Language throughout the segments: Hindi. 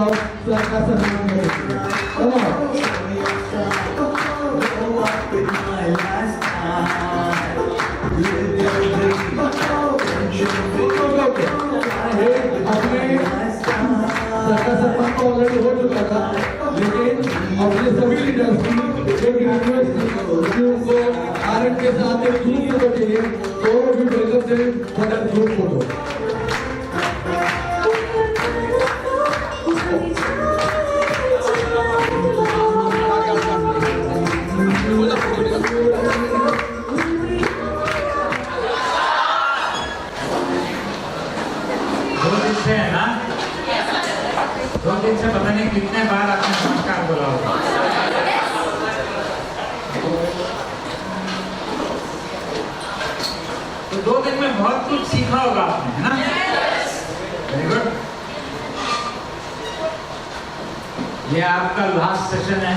और सर का सम्मान करेंगे। अपने सर का सम्मान तो ऑलरेडी हो चुका था, लेकिन अपने सभी लीडर्स की एक यूनिवर्सिटी को आरएन के साथ एक ग्रुप फोटो चाहिए, तो भी वेलकम से फॉर ग्रुप फोटो। है ना, 2 दिन से पता नहीं कितने बार आपने नमस्कार बोला होगा। तो 2 दिन में बहुत कुछ सीखा होगा आपने, है ना? Very good. ये आपका लास्ट सेशन है।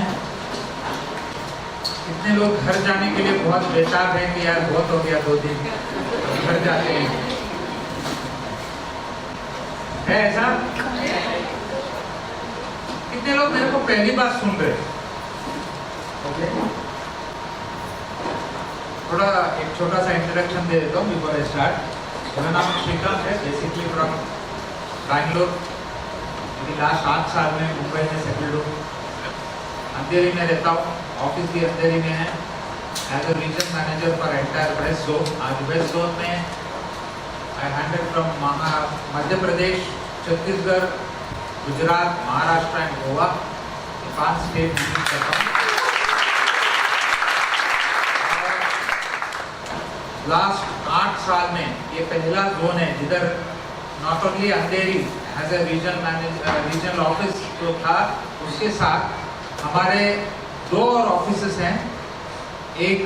कितने लोग घर जाने के लिए बहुत बेताब हैं कि यार बहुत हो गया 2 दिन, घर जाते हैं, है ऐसा? कितने लोग मेरे को पहली बार सुन रहे हैं? ओके, थोड़ा एक छोटा सा इंट्रोडक्शन दे देता हूँ बिफोर आई स्टार्ट। मेरा नाम श्रीकांत है, बेसिकली फ्रॉम बैंगलोर। लास्ट 8 साल में मुंबई में सेटल्ड हूँ। अंधेरी में रहता हूँ, ऑफिस भी अंधेरी में है। As a region manager for entire west zone. आज वेस्ट जोन में I handled from Madhya Pradesh, Chhattisgarh, Gujarat, Maharashtra and Goa. 5 state handle करता हूँ। लास्ट 8 साल में ये पहला जोन है जिधर not only Andheri as a regional office जो था, उसके साथ हमारे 2 और ऑफिसेस हैं। एक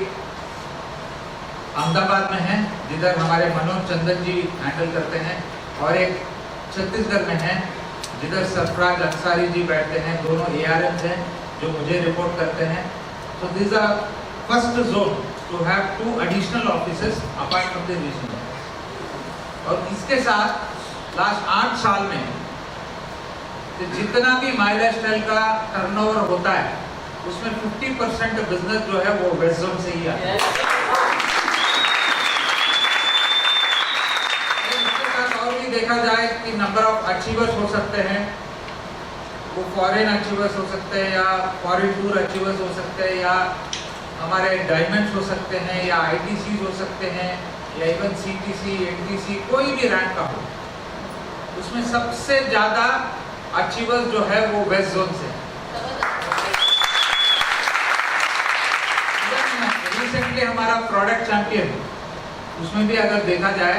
अहमदाबाद में है जिधर हमारे मनोज चंदन जी हैंडल करते हैं, और एक छत्तीसगढ़ में है जिधर सरफराज अंसारी जी बैठते हैं। दोनों ARMs हैं जो मुझे रिपोर्ट करते हैं। तो this is a first zone to have 2 additional offices apart from the region. और इसके साथ लास्ट 8 साल में जितना भी माई लाइफस्टाइल का टर्नओवर होता है उसमें 50% बिजनेस जो है वो वेस्ट जोन से ही आता है। देखा जाए कि नंबर ऑफ अचीवर्स हो सकते हैं, वो फॉरेन अचीवर्स हो सकते हैं, या फॉरेन टूर अचीवर्स हो सकते हैं, या हमारे डायमंड्स हो सकते हैं, या ITC हो सकते हैं, या इवन CTC, NTC, कोई भी रैंक का हो, उसमें सबसे ज्यादा अचीवर्स जो है वो वेस्ट जोन से। रिसेंटली हमारा प्रोडक्ट चैंपियन, उसमें भी अगर देखा जाए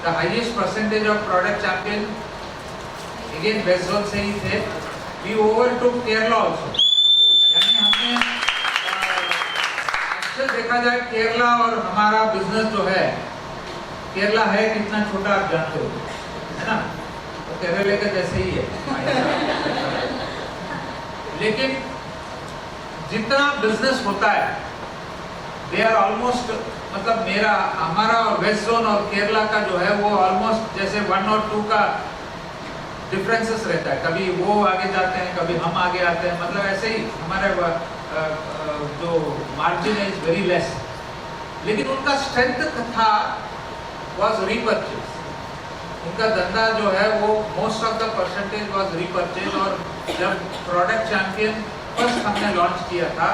the highest percentage of product champion again West Zone से ही थे। We overtook Kerala also। यानी हमने अक्सर देखा जाए केरला और हमारा बिजनेस जो है, केरला है कितना छोटा आप जानते हो, है ना? तो केरला के जैसे ही है। लेकिन जितना बिजनेस होता है दे आर ऑलमोस्ट, मतलब हमारा और वेस्ट जोन और केरला का जो है वो ऑलमोस्ट जैसे 1 और 2 का डिफरेंसेस रहता है। कभी वो आगे जाते हैं, कभी हम आगे आते हैं, मतलब ऐसे ही हमारे जो मार्जिन है इज वेरी लेस। लेकिन उनका स्ट्रेंथ था वाज रीपर्चेज। उनका धंधा जो है वो most of the percentage was repurchase. और जब प्रोडक्ट चैंपियन फर्स्ट हमने लॉन्च किया था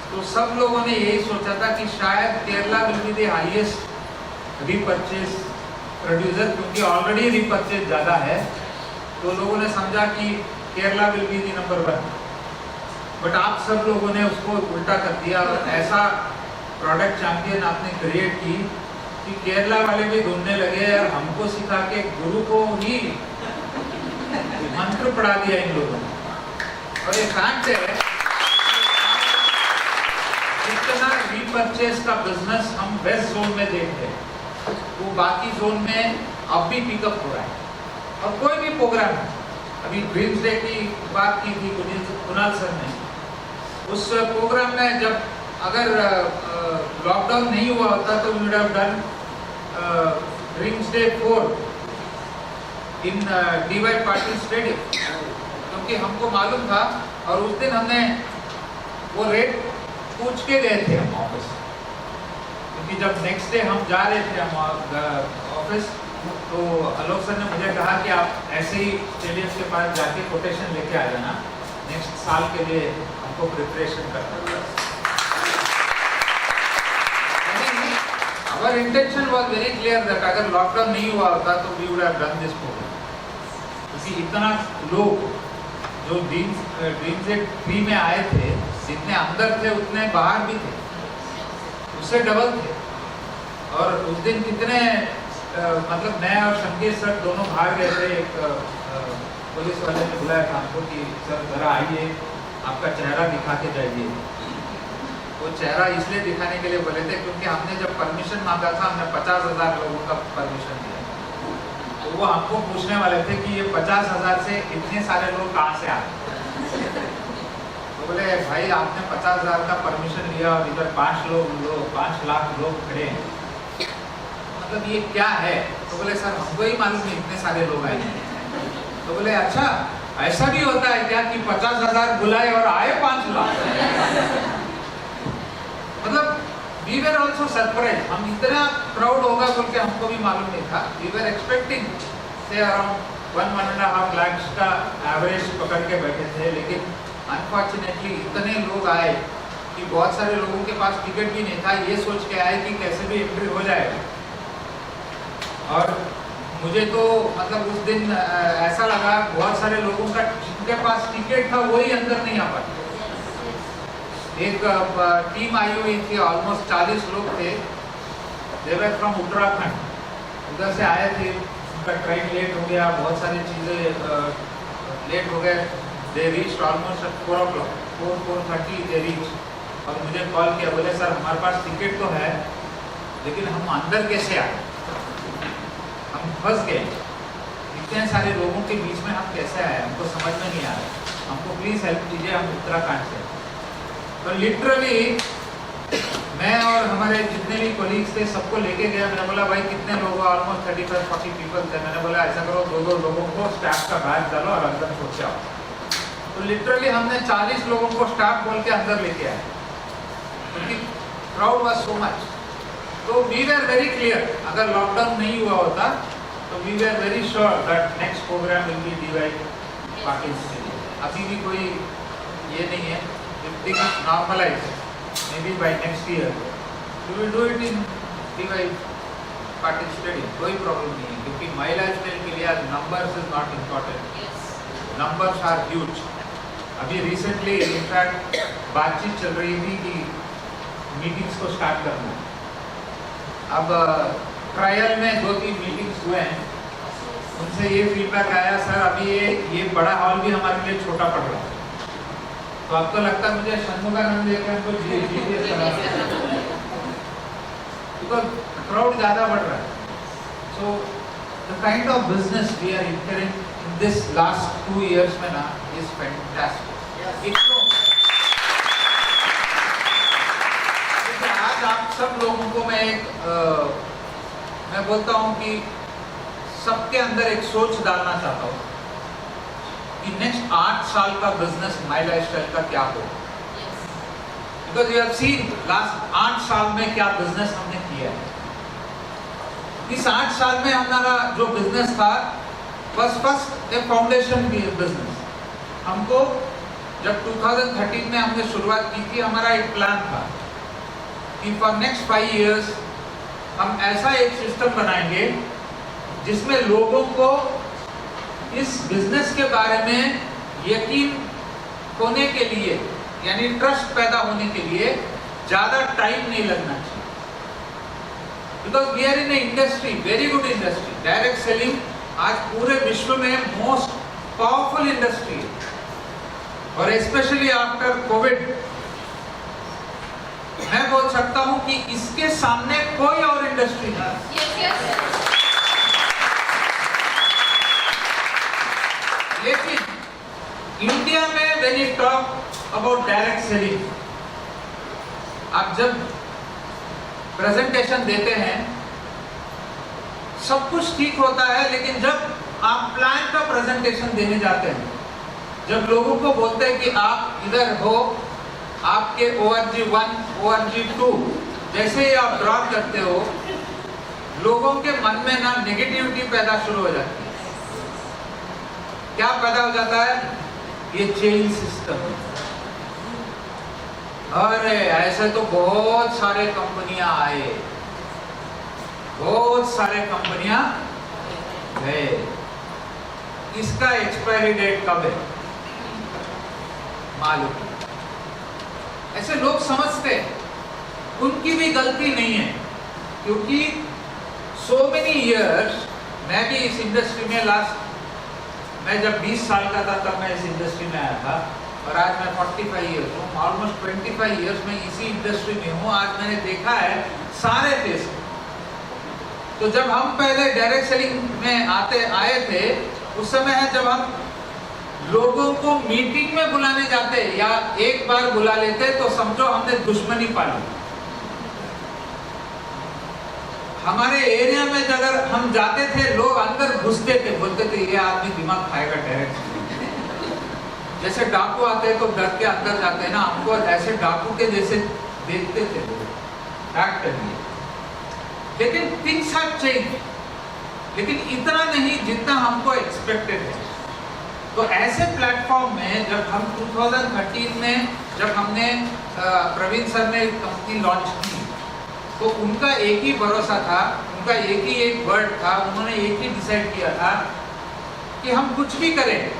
तो सब लोगों ने यही सोचा था कि शायद Kerala will be the highest repurchase producer, क्योंकि ऑलरेडी रीपर्चेज ज़्यादा है। तो लोगों ने समझा कि Kerala will be the number 1। But आप सब लोगों ने उसको उल्टा कर दिया और ऐसा प्रोडक्ट चैंपियन आपने क्रिएट की कि केरला वाले भी ढूंढने लगे यार हमको सिखा के गुरु को ही मंत्र पढ़ा दिया इन लोगों ने। और ये फैक्ट है, जितना रीपर्चेज का बिजनेस हम वेस्ट जोन में देखते हैं वो बाकी जोन में अब भी पिकअप हो रहा है। और कोई भी प्रोग्राम है, अभी ड्रीम्स डे की बात की थी कुणाल सर ने, उस प्रोग्राम में जब अगर लॉकडाउन नहीं हुआ होता तो we would have done dreams day 4 in DY Patil stadium. तो क्योंकि हमको मालूम था और उस दिन हमने वो रेट पूछ के गए थे हम ऑफिस, क्योंकि जब नेक्स्ट डे हम जा रहे थे हम ऑफिस, तो आलोक सर ने मुझे कहा कि आप ऐसे ही स्टेडियम के पास जाके कोटेशन लेके आ जाना, नेक्स्ट साल के लिए हमको प्रिपरेशन करना। Our intention was very clear that अगर लॉकडाउन नहीं हुआ होता तो we would have done this program, क्योंकि इतना लोग जो ड्रीम्स 3 में आए थे, जितने अंदर थे उतने बाहर भी थे, उससे डबल थे। और उस दिन कितने मतलब मैं और शंकेश सर दोनों बाहर गए थे। एक पुलिस वाले ने बुलाया था हमको कि सर जरा आइए, आपका चेहरा दिखा के जाइए। वो चेहरा इसलिए दिखाने के लिए बोले थे क्योंकि हमने जब परमिशन मांगा था, हमने 50,000 लोगों का परमिशन दिया, तो वो हमको पूछने वाले थे कि ये 50,000 से इतने सारे लोग कहाँ से आए। तो बोले भाई आपने 50,000 का परमिशन लिया और इधर 5 लाख लोग खड़े हैं, मतलब ये क्या है। तो बोले सर हमको ही मालूम नहीं इतने सारे लोग आए। तो बोले अच्छा ऐसा भी होता है क्या कि 50,000 बुलाए और आए 5 लाख। मतलब we were also surprised, हम इतना प्राउड होगा बोल के हमको भी मालूम नहीं था। We were expecting say around 1.5 lakhs का एवरेज पकड़ के बैठे थे, लेकिन अनफॉर्चुनेटली इतने लोग आए कि बहुत सारे लोगों के पास टिकट भी नहीं था, ये सोच के आए कि कैसे भी एंट्री हो जाएगा। और मुझे तो मतलब उस दिन ऐसा लगा बहुत सारे लोगों का जिनके पास टिकट था वही अंदर नहीं आ पाते। एक टीम आई हुई थी, ऑलमोस्ट 40 लोग थे, दे वर फ्रॉम उत्तराखंड, उधर से आए थे, उनका ट्रेन लेट हो गया, बहुत सारी चीज़ें लेट हो गए। They reach almost 4 o'clock, 4:30 they reach. और मुझे कॉल किया, बोले सर हमारे पास टिकट तो है लेकिन हम अंदर कैसे आए, हम फंस गए, इतने सारे लोगों के बीच में हम कैसे आए, हमको समझ में नहीं आ रहा, हमको प्लीज़ हेल्प कीजिए, हम उत्तराखंड से। तो लिटरली मैं और हमारे जितने भी कोलीग्स थे सबको लेके गया। मैंने बोला भाई कितने लोग, ऑलमोस्ट 35-40 पीपल थे। मैंने बोला ऐसा करो 2-2 लोगों को स्टाफ का बैग डालो और अंदर पहुंच जाओ। तो लिटरली हमने 40 लोगों को स्टाफ बोल के अंदर लेके आए, क्योंकि क्राउड वाज सो मच। तो वी वर वेरी क्लियर, अगर लॉकडाउन नहीं हुआ होता तो we were very sure that next program will be DY Patil stadium. अभी भी कोई ये नहीं है, everything is normalized, maybe by next year we will do it in DY Patil stadium, कोई प्रॉब्लम नहीं है, क्योंकि महिला स्टेल के लिए numbers is not important, numbers are huge. अभी रिसेंटली इनफैक्ट बातचीत चल रही थी कि मीटिंग्स को स्टार्ट करना। अब ट्रायल में 2-3 मीटिंग्स हुए हैं, उनसे ये फीडबैक आया सर अभी ये बड़ा हॉल भी हमारे लिए छोटा पड़ रहा है। तो अब तो लगता है मुझे षणमुखानंद जी हमको बिकॉज क्राउड ज़्यादा बढ़ रहा है। So the kind of business we are entering in this last 2 years में ना इज फैंटास्टिक। आज आप सब लोगों को मैं बोलता हूँ कि सबके अंदर एक सोच डालना चाहता हूँ कि नेक्स्ट 8 साल का बिजनेस माई लाइफस्टाइल का क्या हो। Because you have seen last 8 साल में क्या बिजनेस हमने किया है। इस 8 साल में हमारा जो बिजनेस था बस फर्स्ट एक फाउंडेशन बिजनेस। हमको जब 2013 में हमने शुरुआत की थी, हमारा एक प्लान था कि फॉर नेक्स्ट 5 years हम ऐसा एक सिस्टम बनाएंगे जिसमें लोगों को इस बिजनेस के बारे में यकीन होने के लिए, यानी ट्रस्ट पैदा होने के लिए ज़्यादा टाइम नहीं लगना चाहिए। Because we are in a industry, very good industry, direct selling आज पूरे विश्व में मोस्ट पावरफुल इंडस्ट्री है। और स्पेशली आफ्टर कोविड मैं बोल सकता हूं कि इसके सामने कोई और इंडस्ट्री नहीं। लेकिन इंडिया में when you talk about direct selling, आप जब प्रेजेंटेशन देते हैं सब कुछ ठीक होता है, लेकिन जब आप प्लान का प्रेजेंटेशन देने जाते हैं जब लोगों को बोलते हैं कि आप इधर हो, आपके ORG1, ORG2 जैसे ही आप ड्रॉ करते हो, लोगों के मन में ना नेगेटिविटी पैदा शुरू हो जाती है। क्या पैदा हो जाता है? ये चेन सिस्टम। अरे ऐसे तो बहुत सारे कंपनियां आए, बहुत सारे कंपनियां गए, इसका एक्सपायरी डेट कब है मालूम? ऐसे लोग समझते हैं, उनकी भी गलती नहीं है, क्योंकि so many years, मैं भी इस इंडस्ट्री में मैं जब 20 साल का था तब मैं इस इंडस्ट्री में आया था, और आज मैं 45 ईयर्स हूँ, ऑलमोस्ट 25 ईयर्स में इसी इंडस्ट्री में हूँ। आज मैंने देखा है सारे फेस। तो जब हम पहले डायरेक्ट सेलिंग में आए थे, उस समय है जब हम लोगों को मीटिंग में बुलाने जाते या एक बार बुला लेते तो समझो हमने दुश्मनी पाली। हमारे एरिया में अगर हम जाते थे, लोग अंदर घुसते थे, बोलते थे ये आदमी दिमाग खाएगा डायरेक्ट। जैसे डाकू आते हैं तो डर के अंदर जाते हैं ना, हमको ऐसे डाकू के जैसे देखते थे लोग। लेकिन थिंग्स हैव चेंज, लेकिन इतना नहीं जितना हमको एक्सपेक्टेड है। तो ऐसे प्लेटफॉर्म में जब हम 2013 में जब हमने प्रवीण सर ने कंपनी लॉन्च की, तो उनका एक ही भरोसा था, उनका एक वर्ड था, उन्होंने एक ही डिसाइड किया था कि हम कुछ भी करें,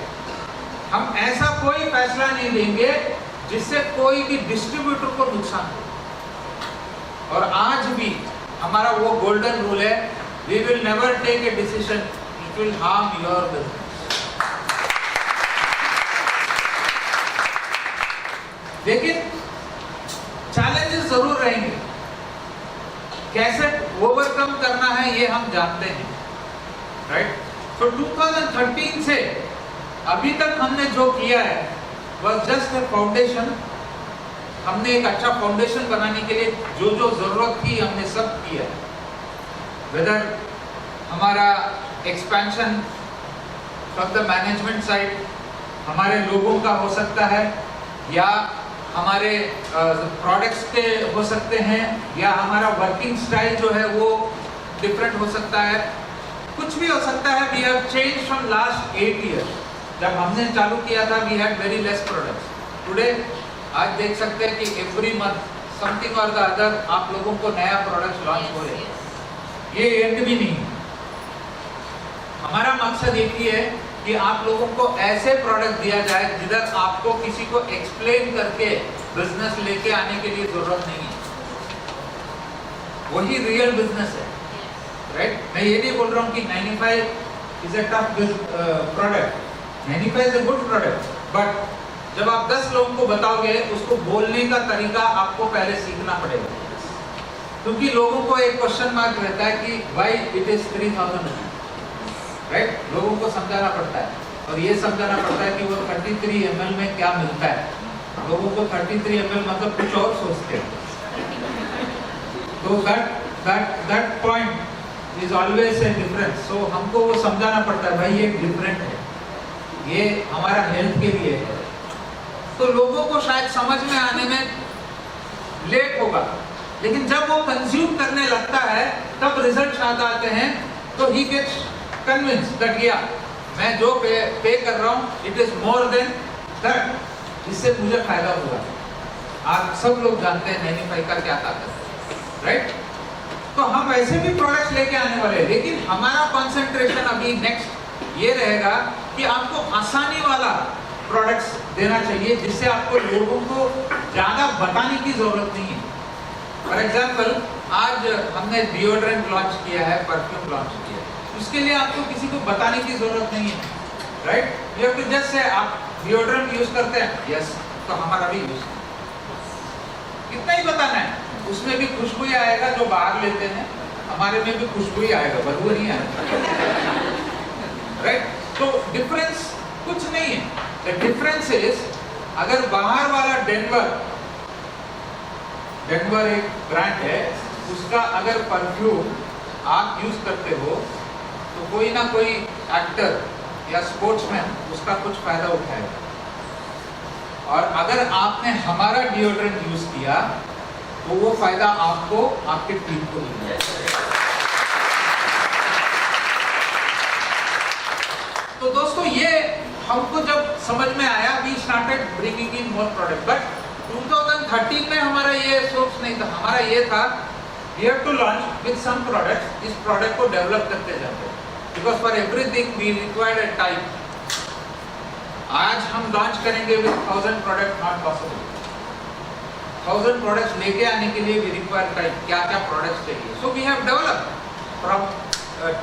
हम ऐसा कोई फैसला नहीं लेंगे जिससे कोई भी डिस्ट्रीब्यूटर को नुकसान हो। और आज भी हमारा वो गोल्डन रूल है, we will never take a decision it will harm your business. लेकिन चैलेंजेस जरूर रहेंगे, कैसे ओवरकम करना है ये हम जानते हैं, राइट? तो 2013 से अभी तक हमने जो किया है वह जस्ट ए फाउंडेशन। हमने एक अच्छा फाउंडेशन बनाने के लिए जो जो जरूरत थी हमने सब किया। वेदर हमारा expansion from the management side हमारे लोगों का हो सकता है, या हमारे प्रोडक्ट्स के हो सकते हैं, या हमारा वर्किंग स्टाइल जो है वो डिफरेंट हो सकता है, कुछ भी हो सकता है। We have change from last 8 years. जब हमने चालू किया था we had very less products. Today आज देख सकते हैं कि एवरी मंथ समथिंग और द अदर आप लोगों को नया प्रोडक्ट लॉन्च हो रहे हैं। ये एंड भी नहीं, हमारा मकसद एक ही है कि आप लोगों को ऐसे प्रोडक्ट दिया जाए जिधर आपको किसी को एक्सप्लेन करके बिजनेस लेके आने के लिए जरूरत नहीं है। वही रियल बिजनेस है, राइट? मैं ये नहीं बोल रहा हूँ कि 95 is a tough product, 95 is a good product, but जब आप 10 लोगों को बताओगे उसको बोलने का तरीका आपको पहले सीखना पड़ेगा, क्योंकि लोगों को एक क्वेश्चन मार्क रहता है कि व्हाई इट इज 3000, राइट? लोगों को समझाना पड़ता है, और ये समझाना पड़ता है कि वो 33 ml में क्या मिलता है। लोगों को 33 ml मतलब कुछ और सोचते हैं। तो that point is always a difference। So हमको वो समझाना पड़ता है, भाई ये डिफरेंट है, ये हमारा हेल्थ के लिए है। तो लोगों को शायद समझ में आने में लेट होगा, लेकिन जब वो कंज्यूम करने लगता है तब रिजल्ट आते हैं, तो ही गेट्स कन्विंस्ड दैट या मैं जो पे कर रहा हूँ it is more than that, इससे मुझे फायदा होगा। आप सब लोग जानते हैं 95 का क्या ताकत है, राइट? तो हम ऐसे भी प्रोडक्ट्स लेके आने वाले हैं, लेकिन हमारा कंसंट्रेशन अभी नेक्स्ट ये रहेगा कि आपको आसानी वाला प्रोडक्ट्स देना चाहिए, जिससे आपको लोगों को ज़्यादा बताने की ज़रूरत नहीं है। फॉर एग्जाम्पल आज हमने डिओड्रेंट लॉन्च किया है, परफ्यूम लॉन्च किया है, उसके लिए आपको किसी को बताने की ज़रूरत नहीं है, right? You have to just से आप डिओड्रेंट यूज़ करते हैं, यस, तो हमारा भी यूज़ कितना ही बताना है, उसमें भी खुशबू ही आएगा, जो बाहर लेते हैं हमारे में भी खुशबू ही आएगा, बदबू नहीं आएगा, राइट? तो डिफरेंस कुछ नहीं है। द डिफरेंस इज, अगर बाहर वाला डेनवर एक ब्रांड है, उसका अगर परफ्यूम आप यूज करते हो तो कोई ना कोई एक्टर या स्पोर्ट्समैन उसका कुछ फायदा उठाएगा। और अगर आपने हमारा डिओड्रेंट यूज किया तो वो फायदा आपको, आपके टीम को मिलेगा। तो दोस्तों ये हमको जब समझ में आया, we started bringing in more product, but 2013 में हमारा ये सोच नहीं था। हमारा ये था we have to launch with some products, इस प्रोडक्ट को डेवलप करते जाते हैं, because for everything we required a time. आज हम लॉन्च करेंगे with 1000 product, not possible. 1000 products लेके आने के लिए वी रिक्वायर टाइम, क्या क्या प्रोडक्ट्स चाहिए। So we have developed from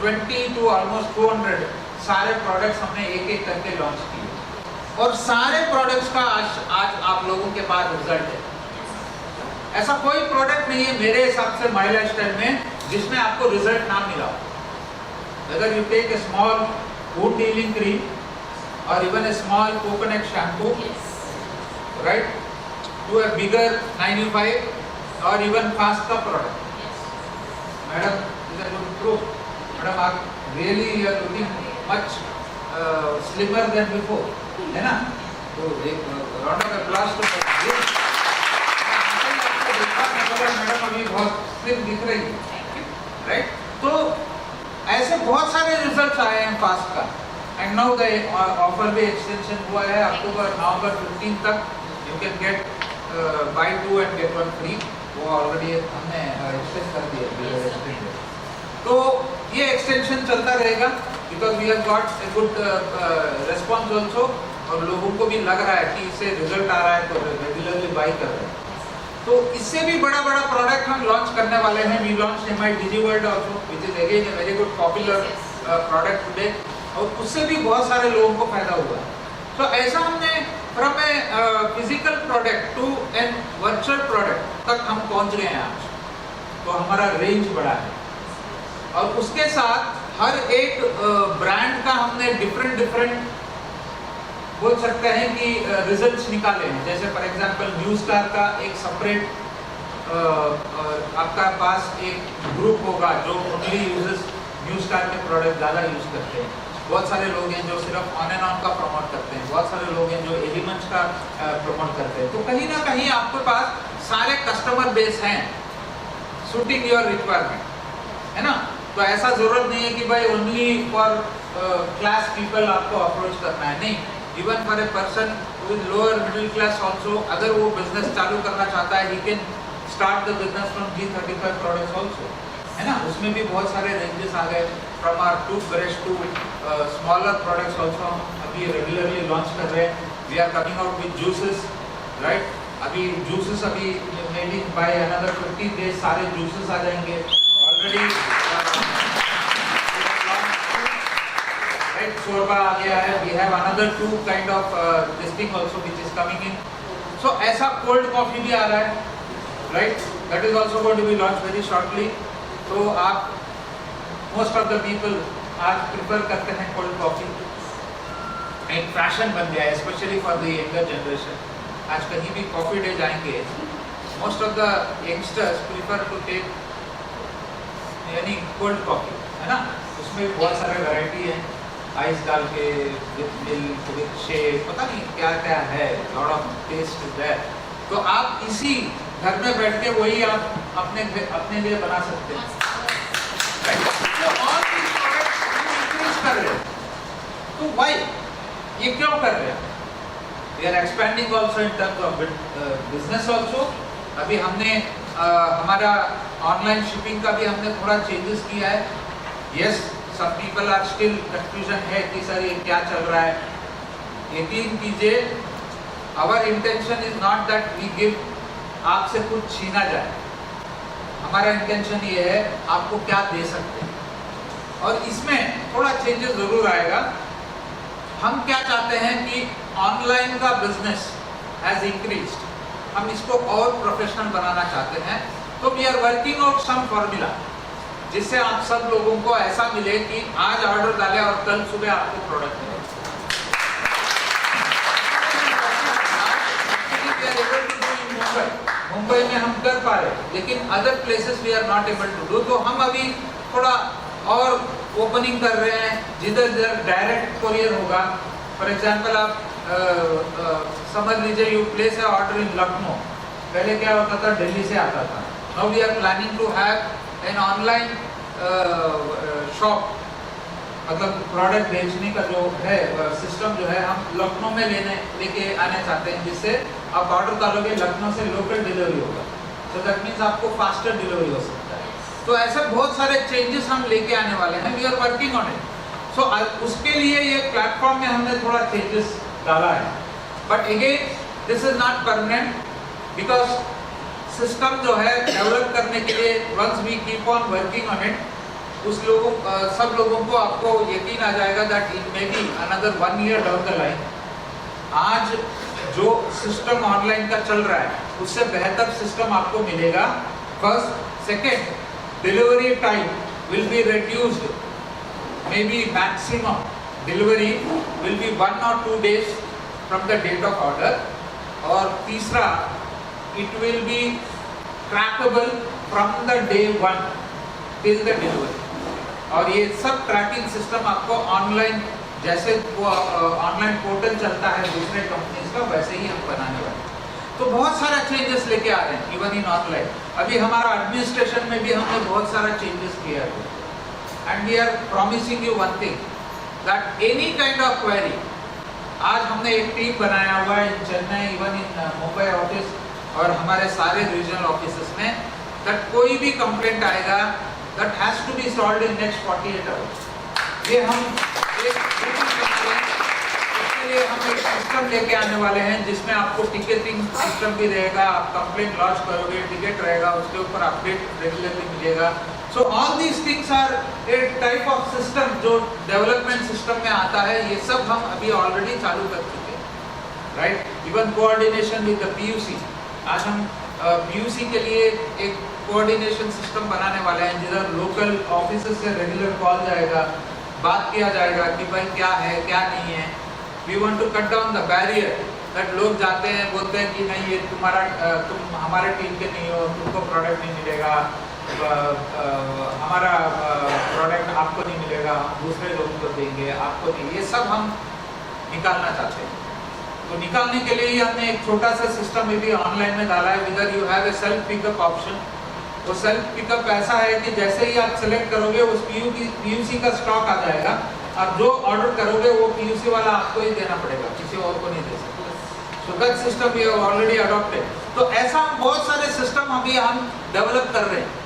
20 to almost 200 सारे प्रोडक्ट्स हमने एक एक करके लॉन्च किए, और सारे प्रोडक्ट्स का आज आप लोगों के पास रिजल्ट है। ऐसा कोई प्रोडक्ट नहीं है मेरे हिसाब से माई लाइफस्टाइल में जिसमें आपको रिजल्ट ना मिला। अगर you take a small wood dealing cream or even a small coconut shampoo, right, to a bigger 95 or even fast का product. Madam, is that good proof? Madam, आप really you are looking much slimmer than before, है ना? तो एक round of applause to madam अभी बहुत स्लिम दिख रही है, right? तो ऐसे बहुत सारे रिजल्ट्स आए हैं फास्ट का। एंड नाउ द ऑफर भी एक्सटेंशन हुआ है अक्टूबर नवंबर 15 तक। You can get buy 2 and get 1 free, वो ऑलरेडी हमने एक्सटेंड कर दिया। तो ये एक्सटेंशन चलता रहेगा because we have got a good response also, और लोगों को भी लग रहा है कि इससे रिजल्ट आ रहा है तो रेगुलरली बाई कर रहे हैं। तो इससे भी बड़ा बड़ा प्रोडक्ट हम लॉन्च करने वाले हैं। We launch MI DigiWorld also, which is again a very good popular product today, और उससे भी बहुत सारे लोगों को फायदा हुआ है। तो ऐसा हमने from a physical product to an virtual product तक हम पहुंच गए हैं आज। तो हमारा रेंज बड़ा है, और उसके साथ हर एक ब्रांड का हमने डिफरेंट बोल सकते हैं कि रिजल्ट्स निकाले हैं। जैसे फॉर एग्जांपल न्यूज़स्टार का एक सेपरेट आपका पास एक ग्रुप होगा जो ओनली यूजर्स न्यूज़स्टार के प्रोडक्ट ज़्यादा यूज करते हैं। बहुत सारे लोग हैं जो सिर्फ ऑन एंड ऑन का प्रमोट करते हैं, बहुत सारे लोग हैं जो एलिमेंट्स का प्रमोट करते हैं। तो कहीं ना कहीं आपके पास सारे कस्टमर बेस हैं सूटिंग योर रिक्वायरमेंट, है ना? तो ऐसा जरूरत नहीं है कि भाई ओनली फॉर क्लास पीपल आपको अप्रोच करना है, नहीं। Even for a person with lower middle class also, अगर वो बिजनेस चालू करना चाहता है, he can start the business from G35 products also, है ना? उसमें भी बहुत सारे रेंजेस आ गए, from our toothbrush to smaller products also अभी रेगुलरली लॉन्च कर रहे हैं। We are coming out with juices, right? अभी जूसेस अभी may be by another 15 days सारे जूसेस आ जाएंगे ऑलरेडी। राइट, शोरबा आ गया है। We have another 2 kind of this thing also which is coming in. So ऐसा कोल्ड कॉफी भी आ रहा है, right? That is also going to be launch very shortly. तो आप मोस्ट ऑफ द पीपल आज प्रिफर करते हैं कोल्ड कॉफी, एक फैशन बन गया है specially for the younger generation. आज कहीं भी कॉफी डे जाएंगे, most of the youngsters prefer to take यानी कोल्ड कॉफी, है ना? उसमें बहुत सारे वैरायटी है, आइस डाल के, विद मिल्क, विद शेक, पता नहीं क्या क्या है, lot of taste is there. तो आप इसी घर में बैठ के वही आप अपने लिए बना सकते हैं। कर रहे हैं, तो व्हाई ये क्यों कर रहे हैं? We are expanding also in terms of business also. अभी हमने हमारा ऑनलाइन शिपिंग का भी हमने थोड़ा चेंजेस किया है। Yes, some people are still confusion है कि सर ये क्या चल रहा है। यकीन कीजिए, our intention is not that we give, आपसे कुछ छीना जाए। हमारा इंटेंशन ये है आपको क्या दे सकते हैं, और इसमें थोड़ा चेंजेस जरूर आएगा। हम क्या चाहते हैं कि ऑनलाइन का बिजनेस हैज इंक्रीज्ड, हम इसको और प्रोफेशनल बनाना चाहते हैं। तो we are working out some formula जिससे आप सब लोगों को ऐसा मिले कि आज ऑर्डर डालें और कल सुबह आपको प्रोडक्ट मिले। मुंबई में हम कर पा रहे, लेकिन other places we are not able to do. तो हम अभी थोड़ा और ओपनिंग कर रहे हैं जिधर जिधर डायरेक्ट कोरियर होगा। फॉर एग्जांपल आप समझ लीजिए you place a order in Lucknow, पहले क्या होता था दिल्ली से आता था, now we are planning to have an online shop, मतलब प्रोडक्ट बेचने का जो है सिस्टम जो है हम लखनऊ में लेके आने चाहते हैं, जिससे आप ऑर्डर डालोगे लखनऊ से लोकल डिलीवरी होगा, तो दैट मीन्स आपको फास्टर डिलीवरी हो सकता है। तो ऐसे बहुत सारे चेंजेस हम लेके आने वाले हैं, we are working on it. So उसके लिए ये प्लेटफॉर्म में हमने थोड़ा चेंजेस डाला है, but again this is not permanent, because system जो है डेवलप करने के लिए once we keep on working on it, उस लोगों सब लोगों को आपको यकीन आ जाएगा that it may be another 1 year down the line आज जो सिस्टम ऑनलाइन का चल रहा है उससे बेहतर सिस्टम आपको मिलेगा। First, second, delivery time will be reduced, may be maximum delivery will be 1 or 2 days from the date of order, और तीसरा, it will be trackable from the day 1 till the delivery, और ये सब ट्रैकिंग सिस्टम आपको ऑनलाइन, जैसे वो ऑनलाइन पोर्टल चलता है दूसरे कंपनीज का, वैसे ही हम बनाने वाले हैं। तो बहुत सारा चेंजेस लेके आ रहे हैं इवन इन ऑनलाइन। अभी हमारा एडमिनिस्ट्रेशन में भी हमने बहुत सारा चेंजेस किया है, and we are promising you one thing, that any kind of query, आज हमने एक टीम बनाया हुआ है in Chennai, even in Mumbai office और हमारे सारे रीजनल ऑफिस में, दैट कोई भी कंप्लेंट आएगा that has to be solved in next 48 hours. ये हम उसके लिए हम एक सिस्टम लेके आने वाले हैं जिसमें आपको टिकटिंग सिस्टम भी रहेगा, आप कंप्लेंट लॉन्च करोगे, टिकट रहेगा, उसके ऊपर अपडेट रेगुलरली मिलेगा। So all these things are a type of system जो डेवलपमेंट सिस्टम में आता है, ये सब हम अभी ऑलरेडी चालू कर चुके हैं, right. Even coordination with the PUC, आज हम पीयूसी के लिए एक कोऑर्डिनेशन सिस्टम बनाने वाले हैं जिधर लोकल ऑफिस से रेगुलर कॉल जाएगा, बात किया जाएगा कि भाई क्या है क्या नहीं है। We want to cut down the barrier, that लोग जाते हैं बोलते हैं कि नहीं ये तुम हमारे टीम के नहीं हो, तुमको प्रोडक्ट नहीं मिलेगा, हमारा प्रोडक्ट आपको नहीं मिलेगा, हम दूसरे लोगों को देंगे, आपको नहीं, ये सब हम निकालना चाहते हैं। तो निकालने के लिए ही हमने एक छोटा सा सिस्टम में भी ऑनलाइन में डाला है, whether you have a self pickup option. वो सेल्फ पिकअप ऐसा है कि जैसे ही आप सेलेक्ट करोगे उस पीयूसी का स्टॉक आ जाएगा, आप जो ऑर्डर करोगे वो पीयूसी वाला आपको ही देना पड़ेगा, किसी और को नहीं दे सकते। So that system we have already adopted. तो ऐसा बहुत सारे सिस्टम अभी हम डेवलप कर रहे हैं।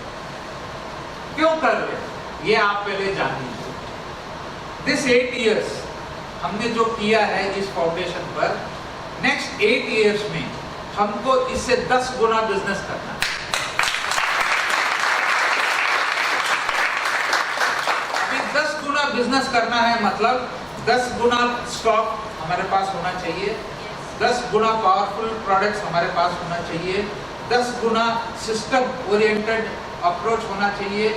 क्यों कर रहे हैं ये आप पहले जान लीजिए। दिस 8 years हमने जो किया है इस फाउंडेशन पर, नेक्स्ट 8 years में हमको इससे 10 गुना बिजनेस करना है। अभी 10 गुना बिजनेस करना है, मतलब 10 गुना स्टॉक हमारे पास होना चाहिए, 10 गुना पावरफुल प्रोडक्ट्स हमारे पास होना चाहिए, 10 गुना सिस्टम ओरिएंटेड अप्रोच होना चाहिए,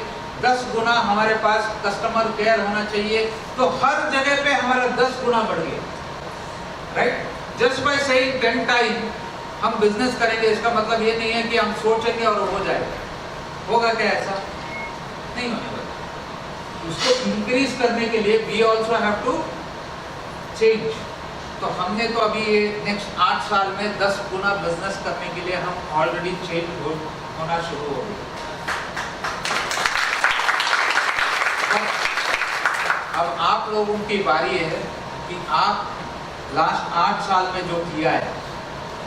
10 गुना हमारे पास कस्टमर केयर होना चाहिए। तो हर जगह पे हमारा 10 गुना बढ़ गया, right. Just by saying 10 time हम बिजनेस करेंगे, इसका मतलब ये नहीं है कि हम सोचेंगे और हो जाएगा। होगा क्या? ऐसा नहीं होने वाला। उसको इंक्रीज करने के लिए we also have to change. तो हमने तो अभी ये नेक्स्ट 8 साल में 10 गुना बिजनेस करने के लिए हम ऑलरेडी चेंज होना शुरू हो गए। अब आप लोगों की बारी है कि आप लास्ट 8 साल में जो किया है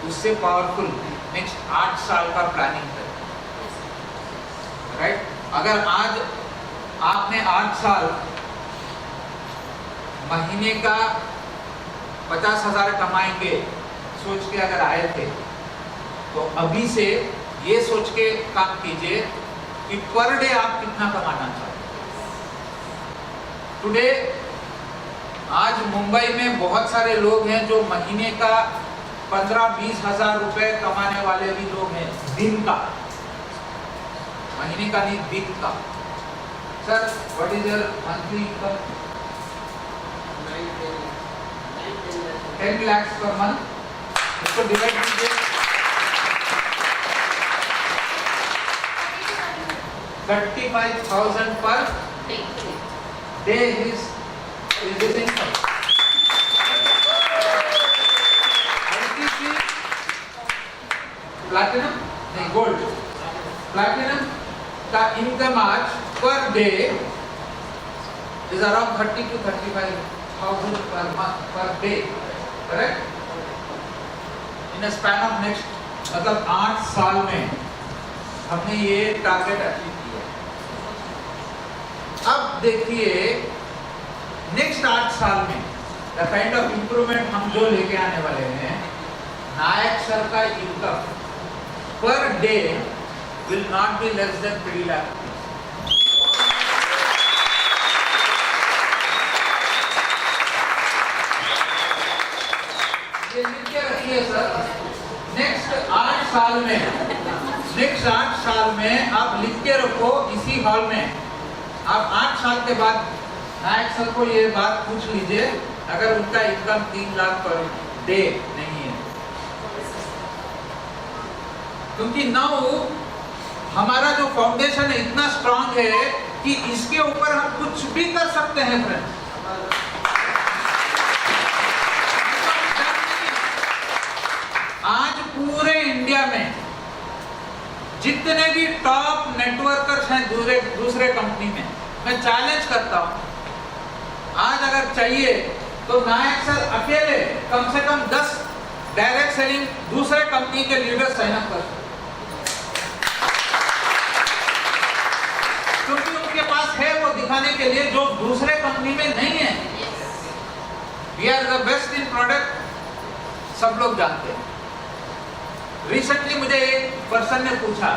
उससे पावरफुल नेक्स्ट 8 साल का प्लानिंग करें, राइट। अगर आज आपने 8 साल महीने का 50,000 कमाएंगे सोच के अगर आए थे, तो अभी से ये सोच के काम कीजिए कि पर डे आप कितना कमाना चाहते हैं। टुडे आज मुंबई में बहुत सारे लोग हैं जो महीने का 15-20 हजार रुपए कमाने वाले भी लोग हैं, दिन का, महीने का नहीं दिन का। Sir what is your monthly income? 10 lakhs per month. इसको डिवाइड कीजिए 35,000 पर day is this income। Platinum नहीं गोल्ड, प्लैटिनम का इनकम आज per day is around 30 to 35,000 per month per day, correct? In a span of next मतलब 8 साल में हमने ये टारगेट अचीव किया। अब देखिए नेक्स्ट 8 साल में द काइंड ऑफ इंप्रूवमेंट हम जो लेके आने वाले हैं, नायक सर का income per day will not be less than 3 lakh. ये लिख के रखिए सर, नेक्स्ट 8 साल में आप लिख के रखो इसी हॉल में। आप 8 साल के बाद नायक सर को ये बात पूछ लीजिए, अगर उनका इनकम 3 लाख पर डे नहीं है, क्योंकि नाउ हमारा जो फाउंडेशन है इतना स्ट्रांग है कि इसके ऊपर हम कुछ भी कर सकते हैं फ्रेंड्स। आज पूरे इंडिया में जितने भी टॉप नेटवर्कर्स हैं दूसरे कंपनी में, मैं चैलेंज करता हूं, आज अगर चाहिए तो नायक सर अकेले कम से कम 10 डायरेक्ट सेलिंग दूसरे कंपनी के लीडर साइन अप कर सकते, क्योंकि उनके पास है वो दिखाने के लिए जो दूसरे कंपनी में नहीं है। We are the best in product, सब लोग जानते हैं। रिसेंटली मुझे एक पर्सन ने पूछा,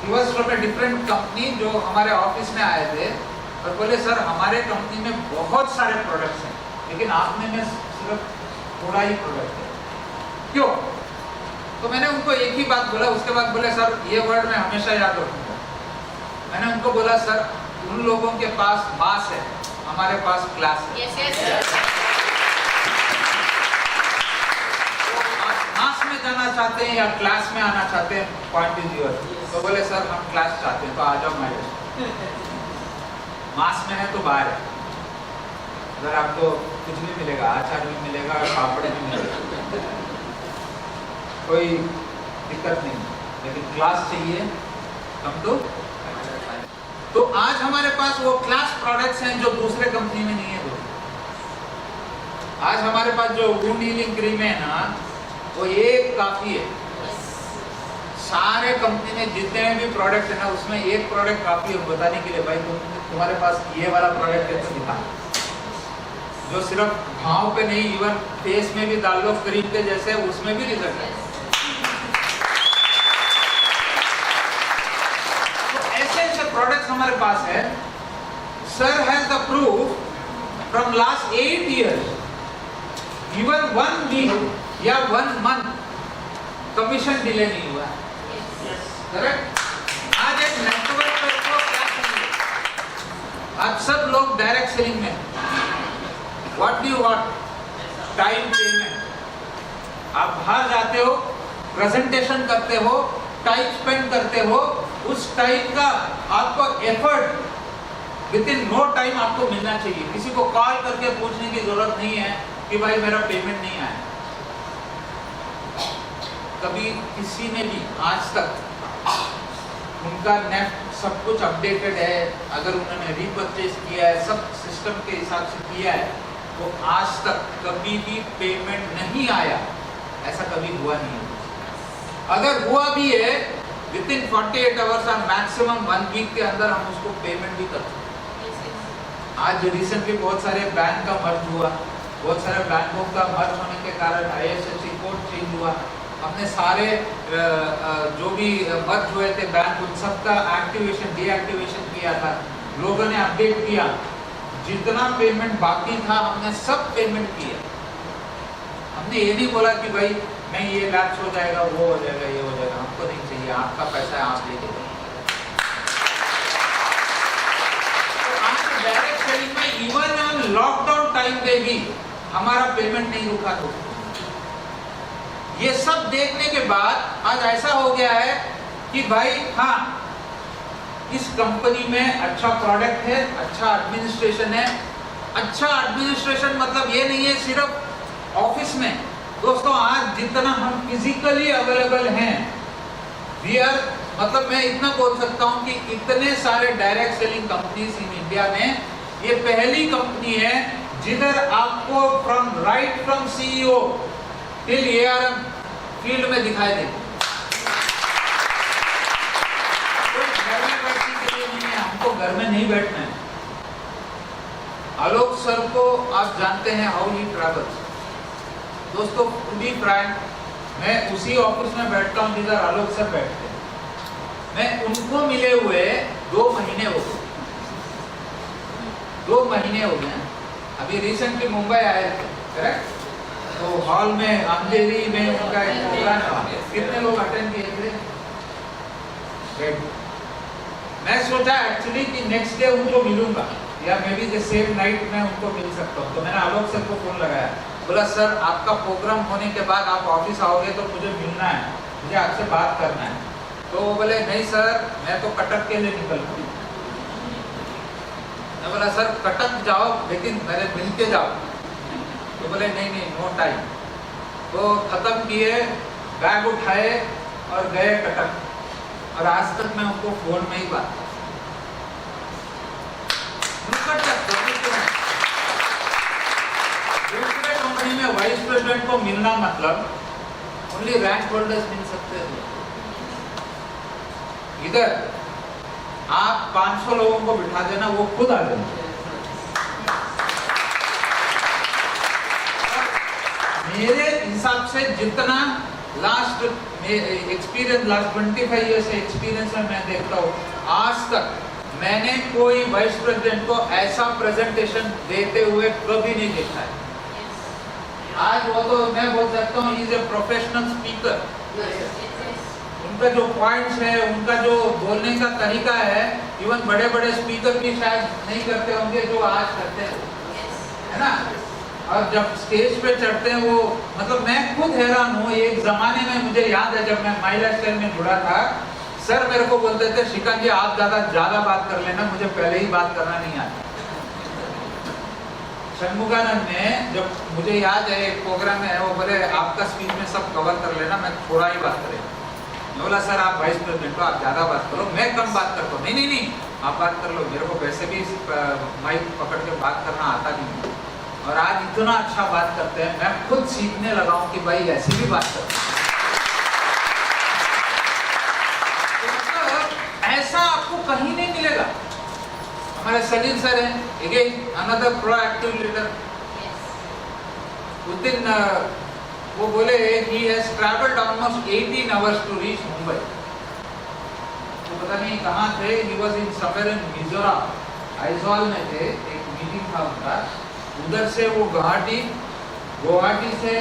he was from a different company, जो हमारे ऑफिस में आए थे और बोले सर हमारे कंपनी में बहुत सारे प्रोडक्ट्स हैं, लेकिन आपने में सिर्फ थोड़ा ही प्रोडक्ट है, क्यों? तो मैंने उनको एक ही बात बोला, उसके बाद बोले सर ये वर्ड मैं हमेशा याद रखूंगा। मैंने उनको बोला सर उन लोगों के पास मास है, हमारे पास क्लास है। मास में जाना चाहते हैं या क्लास में आना चाहते हैं, पॉइंट इज योर। तो बोले सर हम क्लास चाहते हैं, तो आ जाओ मैडम। मास में है तो बाहर है, अगर आपको कुछ भी मिलेगा, अचार भी मिलेगा, पापड़ भी मिलेगा, कोई दिक्कत नहीं, लेकिन क्लास चाहिए हम तो आज हमारे पास वो क्लास प्रोडक्ट्स हैं जो दूसरे कंपनी में नहीं है। आज हमारे पास जो वुंड हीलिंग क्रीम है ना, वो एक काफी है। सारे कंपनी में जितने भी प्रोडक्ट है ना, उसमें एक प्रोडक्ट काफी है बताने के लिए, भाई तुम्हारे पास ये वाला प्रोडक्ट है तो दिखा, जो सिर्फ घाव पे नहीं, इवन फेस में भी डाल लो क्रीम के जैसे, उसमें भी रिजल्ट है। प्रोडक्ट्स हमारे पास है। Sir has the proof from last 8 years, even 1 week या 1 month कमीशन डिले नहीं हुआ, करेक्ट? आज एक नेटवर्क को क्या चाहिए? आज सब लोग डायरेक्ट सेलिंग में, what do you want? Time payment. आप बाहर जाते हो, प्रेजेंटेशन करते हो, टाइम स्पेंड करते हो, उस टाइम का आपको effort within no time आपको मिलना चाहिए। किसी को कॉल करके पूछने की जरूरत नहीं है कि भाई मेरा पेमेंट नहीं आया। कभी किसी ने भी आज तक उनका नेट सब कुछ अपडेटेड है, अगर उन्होंने रीपरचेज किया है, सब सिस्टम के हिसाब से किया है, तो आज तक कभी भी पेमेंट नहीं आया, ऐसा कभी हुआ नहीं है। अगर हुआ भी है विद इन 48 आवर्स और मैक्सिमम 1 वीक के अंदर हम उसको पेमेंट भी कर सकते हैं। आज रिसेंटली बहुत सारे बैंक का मर्ज हुआ, बहुत सारे बैंकों का मर्ज होने के कारण IFSC कोड चेंज हुआ, हमने सारे जो भी मर्ज हुए थे बैंक, उन सबका एक्टिवेशन डीएक्टिवेशन किया था, लोगों ने अपडेट किया, जितना पेमेंट बाकी था हमने सब पेमेंट किया। हमने ये नहीं बोला कि भाई नहीं ये लैप्स हो जाएगा, वो हो जाएगा, ये हो जाएगा, हमको नहीं चाहिए, आपका पैसा है आप लेके जाइए। तो आज डायरेक्ट सेलिंग में इवन लॉकडाउन टाइम पे भी हमारा पेमेंट नहीं रुका। तो ये सब देखने के बाद आज ऐसा हो गया है कि भाई हाँ, इस कंपनी में अच्छा प्रोडक्ट है, अच्छा एडमिनिस्ट्रेशन है। अच्छा एडमिनिस्ट्रेशन मतलब ये नहीं है सिर्फ ऑफिस में, दोस्तों आज जितना हम फिजिकली अवेलेबल हैं, वी आर, मतलब मैं इतना बोल सकता हूं कि इतने सारे direct selling companies in India में ये पहली कंपनी है जिधर आपको from CEO till ARM field में दिखाई देगी। घर में बैठने के लिए नहीं है, हमको घर में नहीं बैठना है। आलोक सर को आप जानते हैं, हाउ ही ट्रैवल्स। दोस्तों टू बी फ्रैंक, मैं उसी ऑफिस में बैठता हूँ जिधर आलोक सर बैठते हैं। मैं उनको मिले हुए 2 महीने हो गए, 2 महीने हो गए। अभी रिसेंटली मुंबई आए थे, करेक्ट? तो हॉल में अंधेरी में उनका एक प्रोग्राम था। कितने लोग अटेंड किए थे? मैं सोचा एक्चुअली कि नेक्स्ट डे उनको मिलूंगा या may be the same night में उनको मिल सकता हूँ। तो मैंने आलोक सर को फोन लगाया, बोला सर आपका प्रोग्राम होने के बाद आप ऑफिस आओगे तो मुझे मिलना है, मुझे आपसे बात करना है। तो वो बोले नहीं सर, मैं तो कटक के लिए निकल रहा हूँ। मैं बोला सर कटक जाओ लेकिन मेरे मिल के जाओ। तो बोले नहीं नहीं, नो टाइम। तो खत्म किए, बैग उठाए और गए कटक। और आज तक मैं उनको फोन में ही बात दूसरे कंपनी में वाइस प्रेसिडेंट को मिलना मतलब ओनली रैंक होल्डर्स मिल सकते हैं। इधर आप 500 लोगों को बिठा देना, वो खुद आ जाएंगे। मेरे हिसाब से जितना लास्ट एक्सपीरियंस, लास्ट 25 ईयर से एक्सपीरियंस में मैं देखता हूँ, आज तक मैंने कोई वाइस प्रेसिडेंट को ऐसा प्रेजेंटेशन देते हुए कभी नहीं देखा है। आज वो तो मैं बोल सकता हूँ इज ए प्रोफेशनल स्पीकर। उनका जो पॉइंट्स है, उनका जो बोलने का तरीका है, इवन बड़े बड़े स्पीकर भी शायद नहीं करते होंगे जो आज करते हैं, है ना? और जब स्टेज पे चढ़ते हैं वो, मतलब मैं खुद हैरान हूँ। एक जमाने में मुझे याद है जब मैं माई लाइफस्टाइल में जुड़ा था, सर मेरे को बोलते थे श्रीकांत जी आप ज्यादा बात कर लेना, मुझे पहले ही बात करना नहीं आता। षणमुगानंद ने, जब मुझे याद है एक प्रोग्राम में वो बोले आपका स्पीच में सब कवर कर लेना, मैं थोड़ा ही बात करेगा। मैं बोला सर आप वाइस प्रेसिडेंट हो, आप ज्यादा बात करो, मैं कम बात करता हूँ। नहीं नहीं नहीं, आप बात कर लो, मेरे को वैसे भी माइक पकड़ के बात करना आता नहीं। और आज इतना अच्छा बात करते हैं, मैं खुद सीखने लगा हूँ कि भाई ऐसी भी बात करते हैं। ऐसा आपको कहीं नहीं मिलेगा। हमारे सलील सर हैं, अगेन अनदर प्रोएक्टिव लीडर। उस दिन वो बोले he has traveled almost 18 hours to reach Mumbai. तो पता नहीं कहाँ थे, he was in somewhere in Mizoram, Aizawl में थे, एक मीटिंग था उनका। उधर से वो गुवाहाटी से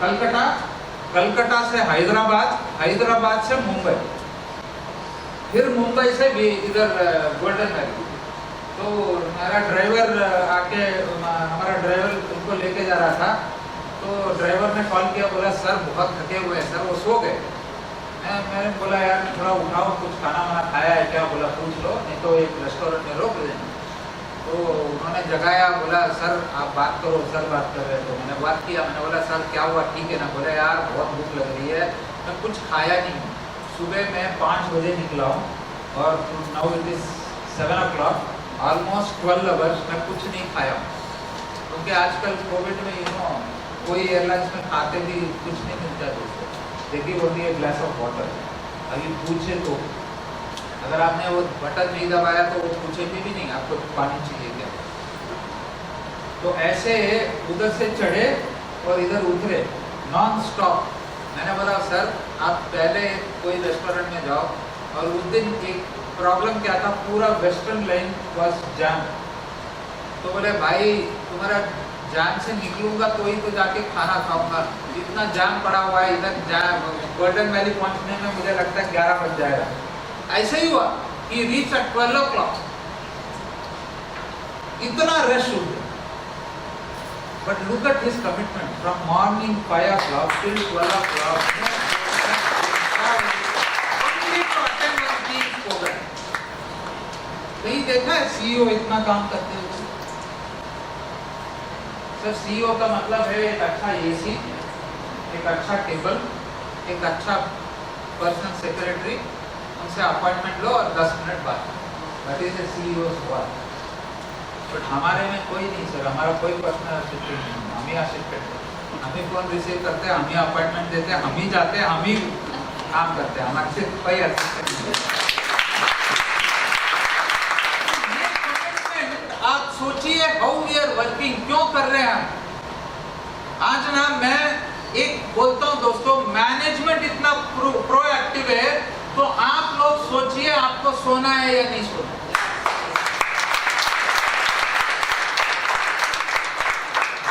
कलकत्ता, कलकत्ता से हैदराबाद, हैदराबाद से मुंबई, फिर मुंबई से भी इधर गोल्डन वैली। तो हमारा ड्राइवर आके, हमारा ड्राइवर उनको लेके जा रहा था। तो ड्राइवर ने कॉल किया, बोला सर बहुत थके हुए हैं सर, वो सो गए। मैंने बोला यार थोड़ा उठाओ, कुछ खाना वाना खाया है क्या? बोला पूछ लो, नहीं तो एक रेस्टोरेंट में रोक देना। तो उन्होंने जगाया, बोला सर आप बात करो, सर बात कर रहे। तो मैंने बात किया, मैंने बोला सर क्या हुआ, ठीक है ना? बोले यार बहुत भूख लग रही है, मैं कुछ खाया नहीं हूँ। सुबह मैं 5 बजे निकला हूँ और now it is 7 o'clock, almost 12 hours मैं कुछ नहीं खाया हूँ। क्योंकि आजकल कोविड में कोई एयरलाइंस में खाते भी कुछ नहीं मिलता दोस्तों, देखिए बोलती है ग्लास ऑफ वाटर। अभी पूछे तो अगर आपने वो बटन नहीं दबाया तो वो पूछेगी भी नहीं आपको पानी चाहिए क्या। तो ऐसे उधर से चढ़े और इधर उतरे नॉन स्टॉप। मैंने बोला सर आप पहले कोई रेस्टोरेंट में जाओ। और उस दिन एक प्रॉब्लम क्या था, पूरा वेस्टर्न लाइन वाज जाम। तो बोले भाई तुम्हारा जाम से निकलूंगा तो ही तो जाके खाना खाऊंगा, इतना जाम पड़ा हुआ है इधर, जाम गोल्डन वैली पहुंचने में मुझे लगता है 11 बज जाएगा। ऐसे ही हुआ कि रीच एट 12 o'clock, इतना रश हो गया। But look at his commitment from morning 5 o'clock till 12 o'clock only to attend one team program। कहीं देखा है सीईओ इतना काम करते हुए? सर सीईओ का मतलब है एक अच्छा एसी, एक अच्छा टेबल, एक अच्छा पर्सनल सेक्रेटरी, उनसे अपॉइंटमेंट लो और 10 मिनट बात, that is a CEO work. But हमारे में कोई नहीं सर, हमारा कोई पर्सनल असिस्टेंट नहीं, हम ही असिस्टेंट है, हम ही फोन रिसीव करते हैं, हम ही अपॉइंटमेंट देते हैं, हम ही जाते हैं, हम ही काम करते हैं, हमारे से कोई असिस्टेंट नहीं है। आप सोचिए हाउ वी आर वर्किंग, क्यों कर रहे हैं आज ना। मैं एक बोलता हूं दोस्तों, मैनेजमेंट इतना प्रोएक्टिव है, तो आप लोग सोचिए आपको सोना है या नहीं सोना है।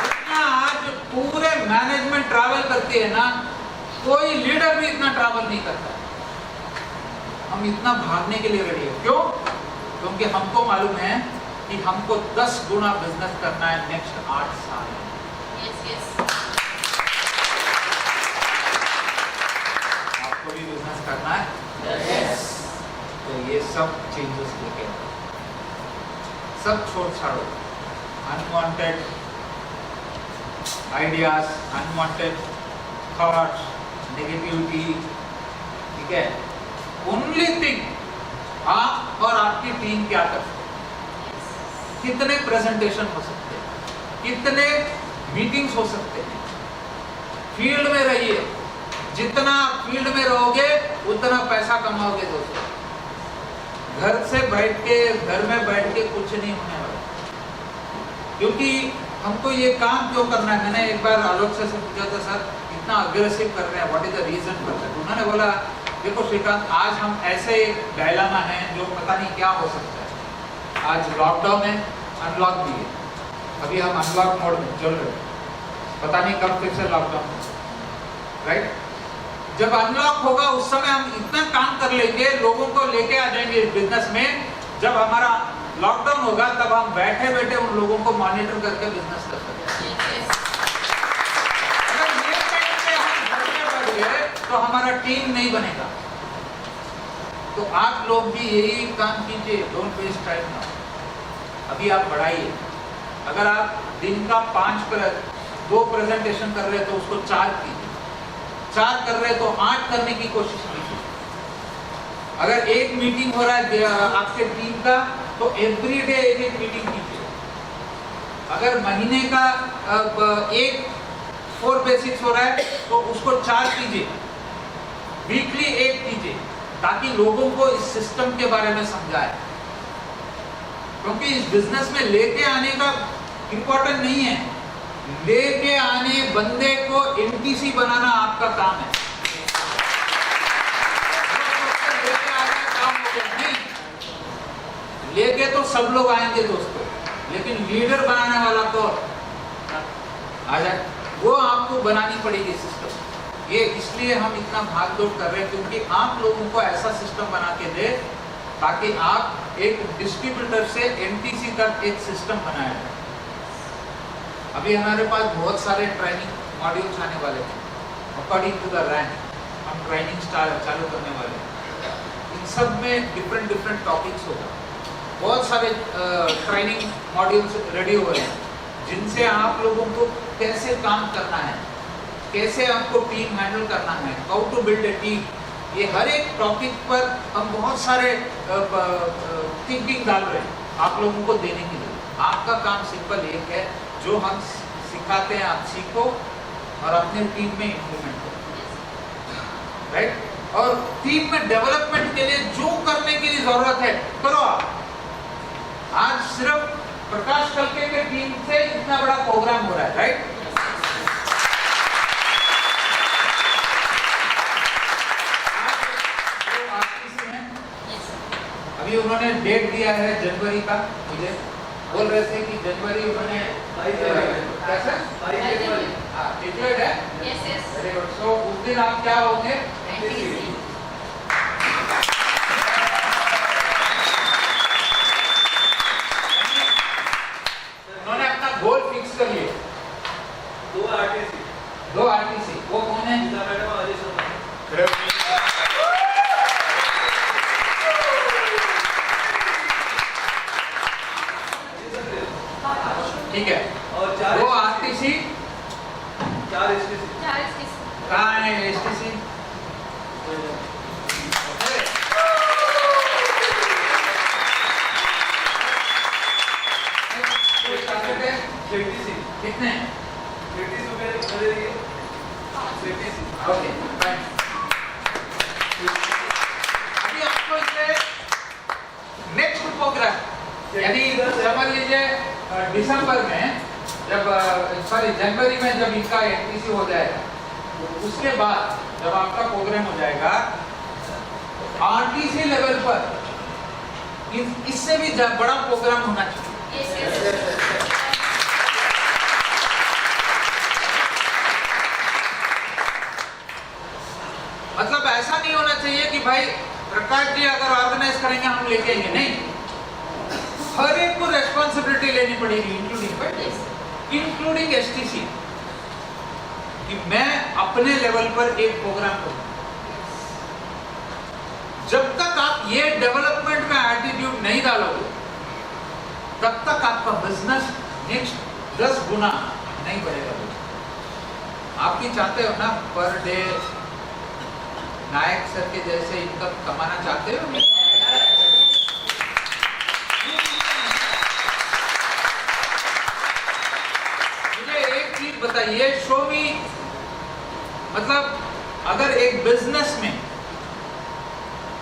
जितना आज पूरे मैनेजमेंट ट्रैवल करती है ना, कोई लीडर भी इतना ट्रैवल नहीं करता। हम इतना भागने के लिए रेडी है, क्यों? क्योंकि हमको मालूम है कि हमको 10 गुना बिजनेस करना है नेक्स्ट 8 साल। आपको भी बिजनेस करना है? तो ये सब चेंजेस लेके आओ, सब छोड़ छाड़ो, unwanted ideas, unwanted thoughts, negativity, ठीक है? ओनली थिंग, आप और आपकी टीम क्या कर सकते, कितने प्रेजेंटेशन हो सकते हैं, कितने मीटिंग्स हो सकते हैं। फील्ड में रहिए, जितना फील्ड में रहोगे उतना पैसा कमाओगे दोस्तों। घर से बैठ के, घर में बैठ के कुछ नहीं होने वाला, क्योंकि हमको ये काम क्यों करना है। मैंने एक बार आलोक से पूछा था, सर इतना अग्रेसिव कर रहे हैं, what is the reason for that? उन्होंने बोला, देखो श्रीकांत, आज हम ऐसे डायलामा हैं जो पता नहीं क्या हो सकता है। आज लॉकडाउन है, अनलॉक भी है, अभी हम अनलॉक मोड में चल रहे हैं, पता नहीं कब फिर से लॉकडाउन, राइट? जब अनलॉक होगा उस समय हम इतना काम कर लेंगे, लोगों को लेके आ जाएंगे बिजनेस में। जब हमारा लॉकडाउन होगा तब हम बैठे बैठे उन लोगों को मॉनिटर करके बिजनेस कर सकते हैं। अगर ये टाइम पे हम घर में बैठ गए तो हमारा टीम नहीं बनेगा। तो आप लोग भी यही काम कीजिए, डोंट वेस्ट टाइम नाउ। अभी आप बढ़ाइए, अगर आप दिन का 2 प्रेजेंटेशन कर रहे हैं तो उसको 4 कीजिए, 4 कर रहे हैं तो 8 करने की कोशिश कीजिए। अगर एक मीटिंग हो रहा है आपके टीम का, तो एवरी डे एक मीटिंग कीजिए। अगर महीने का 4 बेसिक्स हो रहा है तो उसको 4 कीजिए, वीकली 1 कीजिए, ताकि लोगों को इस सिस्टम के बारे में समझाए। क्योंकि इस बिजनेस में लेके आने का इंपॉर्टेंट नहीं है, लेके आने बंदे को एमटीसी बनाना आपका काम है। लेके आने का काम हो गया नहीं, लेके तो सब लोग आएंगे दोस्तों, लेकिन लीडर बनाने वाला तो आ जाए, वो आपको बनानी पड़ेगी सिस्टम। ये इसलिए हम इतना भाग दौड़ कर रहे हैं, क्योंकि आप लोगों को ऐसा सिस्टम बना के दे ताकि आप एक डिस्ट्रीब्यूटर से एमटीसी तक एक सिस्टम बनाया जाए। अभी हमारे पास बहुत सारे ट्रेनिंग मॉड्यूल्स आने वाले हैं, अकॉर्डिंग टू द रैंक हम ट्रेनिंग चालू करने वाले हैं। इन सब में डिफरेंट टॉपिक्स होगा, बहुत सारे ट्रेनिंग मॉड्यूल्स रेडी हो रहे हैं, जिनसे आप लोगों को कैसे काम करना है, कैसे आपको टीम हैंडल करना है, how to build a team, ये हर एक टॉपिक पर हम बहुत सारे थिंकिंग डाल रहे हैं आप लोगों को देने के लिए। आपका काम सिंपल एक है, जो हम सिखाते हैं आप सीखो और अपने टीम में इम्प्लीमेंट करो, राइट? और टीम में डेवलपमेंट के लिए जो करने की जरूरत है करो आप। आज सिर्फ प्रकाश कलके के टीम से इतना बड़ा प्रोग्राम हो रहा है, राइट? अभी उन्होंने डेट दिया है जनवरी का, मुझे बोल रहे थे कि जनवरी उन्होंने कैसा डिक्लेयर्ड है। Very good. सो उस दिन आप क्या होंगे? उन्होंने अपना गोल फिक्स कर लिया। 2 आरटीसी वो कौन है? ठीक है, और 2 आरटीसी कहाँ है STC? कितने? Okay fine. अभी आपको इसमें नेक्स्ट प्रोग्राम, यदि समझ लीजिए दिसंबर में जब जनवरी में जब इनका NTC हो जाएगा, उसके बाद जब आपका प्रोग्राम हो जाएगा RTC लेवल पर इससे भी बड़ा प्रोग्राम होना चाहिए। मतलब ऐसा नहीं होना चाहिए कि भाई प्रकाश जी अगर ऑर्गेनाइज करेंगे हम लेके आएंगे, नहीं, हर एक को रेस्पॉन्सिबिलिटी लेनी पड़ेगी, इंक्लूडिंग STC, कि मैं अपने लेवल पर एक प्रोग्राम करूं। जब तक आप ये डेवलपमेंट का एटीट्यूड नहीं डालोगे तब तक आपका बिजनेस नेक्स्ट 10 गुना नहीं बढ़ेगा। आप भी चाहते हो ना पर डे नायक सर के जैसे इनकम कमाना चाहते हो? मुझे एक चीज बताइए, शो मी, मतलब अगर एक बिजनेस में,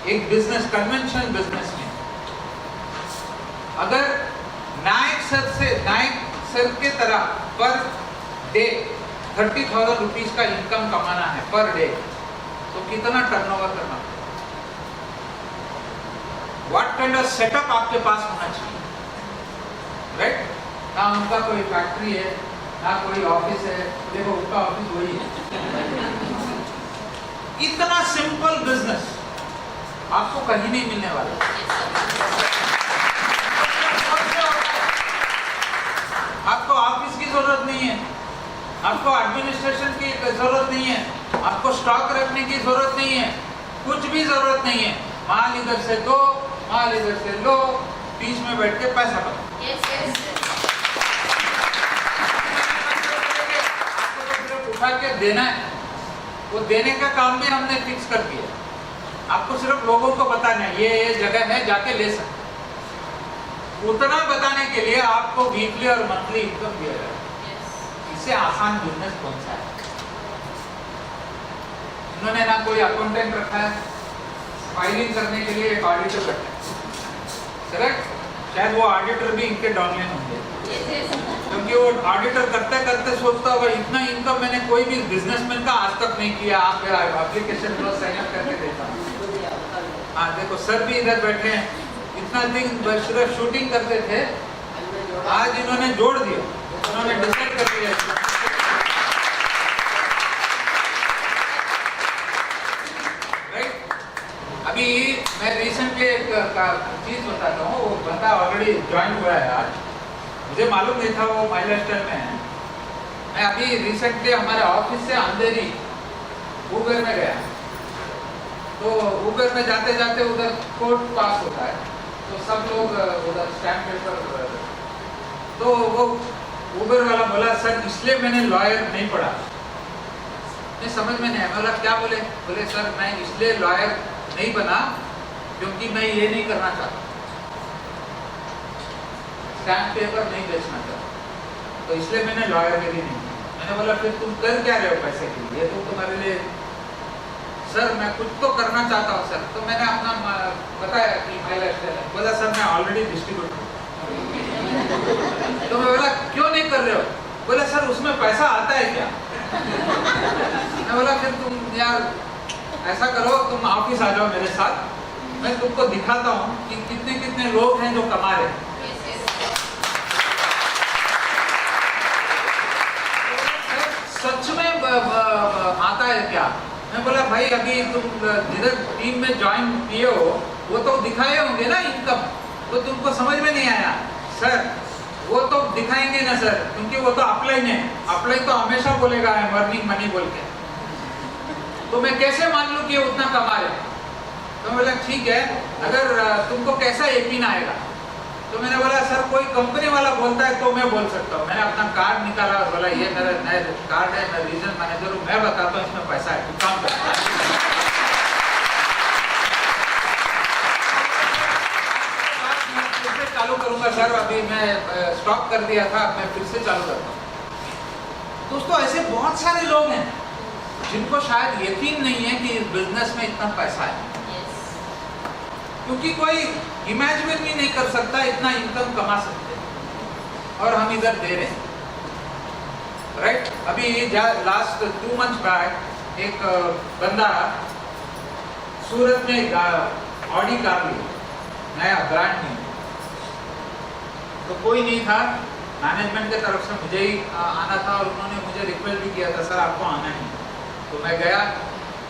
एक बिजनेस कन्वेंशनल बिजनेस में अगर नायक सर के तरह पर डे 30,000 रुपीज का इनकम कमाना है पर डे, तो कितना टर्नओवर करना, व्हाट काइंड ऑफ सेटअप आपके पास होना चाहिए, राइट? ना उनका कोई फैक्ट्री है, ना कोई ऑफिस है, देखो उनका ऑफिस वही है। इतना सिंपल बिजनेस आपको कहीं नहीं मिलने वाला। आपको ऑफिस की जरूरत नहीं है, आपको एडमिनिस्ट्रेशन की जरूरत नहीं है, आपको स्टॉक रखने की जरूरत नहीं है, कुछ भी जरूरत नहीं है। माल इधर से दो, माल इधर से लो, बीच में बैठ के पैसा कमाओ। आपको तो सिर्फ उठा के देना है, वो देने का काम भी हमने फिक्स कर दिया। आपको सिर्फ लोगों को बताना है ये जगह है, जाके ले सकते। उतना बताने के लिए आपको वीकली और मंथली इनकम दिया जाए। इससे आसान बिजनेस कौन सा है? इन्होंने ना कोई अकाउंटेंट रखा है, फाइलिंग करने के लिए एक ऑडिटर रखा है, करेक्ट? शायद वो ऑडिटर भी इनके डाउनलाइन होंगे, क्योंकि वो ऑडिटर करते करते सोचता होगा इतना इनकम मैंने कोई भी बिजनेसमैन का आज तक नहीं किया। आप एप्लीकेशन साइन अप करके देता। हाँ देखो सर भी इधर बैठे हैं, इतना दिन सिर्फ शूटिंग करते थे, आज इन्होंने जोड़ दिया, इन्होंने डिसाइड कर दिया। राइट? अभी मैं रिसेंटली एक चीज बताता हूँ, वो बंदा ऑलरेडी ज्वाइन हुआ है आज, मुझे मालूम नहीं था वो माइलस्टोन में है। मैं अभी रिसेंटली हमारे ऑफिस से अंधेरी उबर में गया, तो उबर में जाते जाते उधर कोर्ट पास होता है, तो सब लोग उधर स्टैम्प पेपर, तो वो उबर वाला बोला सर इसलिए मैंने लॉयर नहीं पढ़ा। मैं समझ में नहीं आया, बोला क्या बोले? बोले सर मैं इसलिए लॉयर नहीं बना क्योंकि मैं ये नहीं करना चाहता, स्टैम्प पेपर नहीं बेचना चाहता, तो इसलिए मैंने लॉयरगिरी नहीं की। मैंने बोला फिर तुम कर क्या रहे हो पैसे के लिए? तो तुम्हारे लिए सर मैं कुछ तो करना चाहता हूँ सर। तो मैंने अपना बताया कि माइलस्टोन है। बोला सर मैं ऑलरेडी डिस्ट्रीब्यूटर हूँ। तो मैं बोला क्यों नहीं कर रहे हो? बोला सर उसमें पैसा आता है क्या? मैं बोला फिर तुम यार ऐसा करो, तुम ऑफिस आ जाओ मेरे साथ, मैं तुमको दिखाता हूँ कि कितने कितने लोग हैं जो कमा रहे हैं। सच में आता है क्या? मैं बोला भाई अभी तुम जिधर टीम में ज्वाइन किए हो वो तो दिखाए होंगे ना इनकम, तो तुमको समझ में नहीं आया? सर वो तो दिखाएंगे ना सर, क्योंकि वो तो अपलाइन है, अपलाइन तो हमेशा बोलेगा आई एम अर्निंग मनी बोल के, तो मैं कैसे मान लूं कि ये उतना कमा रहे? तो मैं बोला ठीक है, अगर तुमको कैसा यकीन आएगा? तो मैंने बोला सर कोई कंपनी वाला बोलता है तो मैं बोल सकता हूँ। मैंने अपना कार्ड निकाला और बोला ये मेरा नया कार्ड है, मैं रीजन मैनेजर हूँ, मैं बताता हूँ इसमें पैसा है, काम करता है। चालू करूंगा सर, अभी मैं स्टॉप कर दिया था, मैं फिर से चालू करता हूँ। दोस्तों ऐसे बहुत सारे लोग हैं जिनको शायद यकीन नहीं है कि इस बिजनेस में इतना पैसा है, क्योंकि कोई इमेजिन भी नहीं कर सकता इतना इनकम कमा सकते हैं और हम इधर दे रहे हैं, राइट। अभी लास्ट 2 months बैक एक बंदा सूरत में ऑडी कार ली, नया ब्रांड न्यू, तो कोई नहीं था मैनेजमेंट की तरफ से, मुझे ही आना था और उन्होंने मुझे रिक्वेस्ट भी किया था सर आपको आना है। तो मैं गया,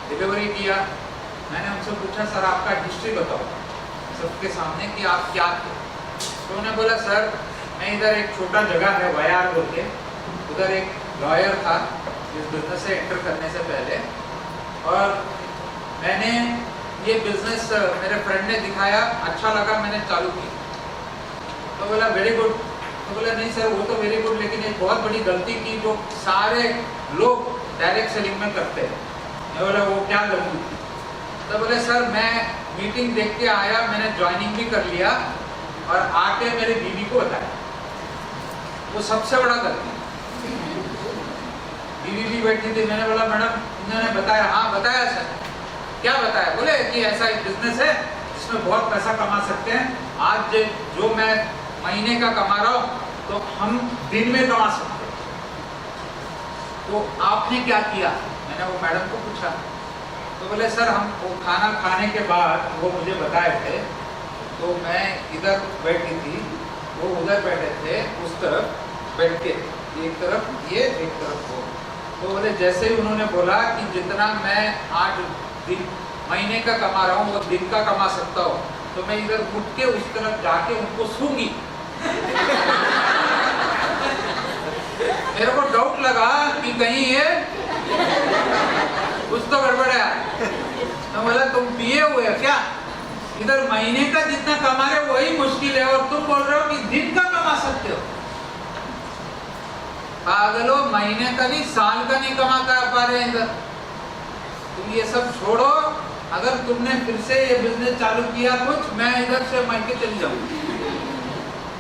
डिलीवरी किया, मैंने उनसे पूछा सर आपका हिस्ट्री बताओ सबके सामने कि आप क्या थे। तो उन्होंने बोला सर मैं इधर एक छोटा जगह है वायार बोल के, उधर एक लॉयर था इस बिजनेस से एंटर करने से पहले, और मैंने ये बिजनेस मेरे फ्रेंड ने दिखाया, अच्छा लगा, मैंने चालू की। तो बोला वेरी गुड। तो बोला नहीं सर वो तो वेरी गुड, लेकिन एक बहुत बड़ी गलती की जो सारे लोग डायरेक्ट सेलिंग में करते हैं। मैं बोला वो क्या गलती थी? तो बोले सर मैं मीटिंग देख के आया, मैंने ज्वाइनिंग भी कर लिया और आके मेरी बीवी को बताया, वो सबसे बड़ा गलती। बीवी भी बैठी थी, मैंने बोला मैडम उन्होंने बताया? हाँ बताया सर। क्या बताया? बोले कि ऐसा एक बिजनेस है जिसमें बहुत पैसा कमा सकते हैं, आज जो मैं महीने का कमा रहा हूँ तो हम दिन में कमा सकते हैं। तो आपने क्या किया? मैंने वो मैडम को पूछा। तो बोले सर हम वो खाना खाने के बाद वो मुझे बताए थे, तो मैं इधर बैठी थी, वो उधर बैठे थे, उस तरफ बैठ के, एक तरफ ये एक तरफ वो। तो बोले जैसे ही उन्होंने बोला कि जितना मैं आज दिन महीने का कमा रहा हूँ वो दिन का कमा सकता हूँ, तो मैं इधर उठ के उस तरफ जाके उनको सूंगी। मेरे को डाउट लगा कि कहीं ये कुछ तो गड़बड़ है। तो बोला तुम पिए हुए हो क्या? इधर महीने का जितना कमा रहे हो वही मुश्किल है और तुम बोल रहे हो कि दिन का कमा सकते हो। पागलो, महीने का नहीं साल का नहीं कमा पा रहे हैं इधर। तुम ये सब छोड़ो, अगर तुमने फिर से ये बिजनेस चालू किया कुछ, मैं इधर से मायके चली जाऊंगी।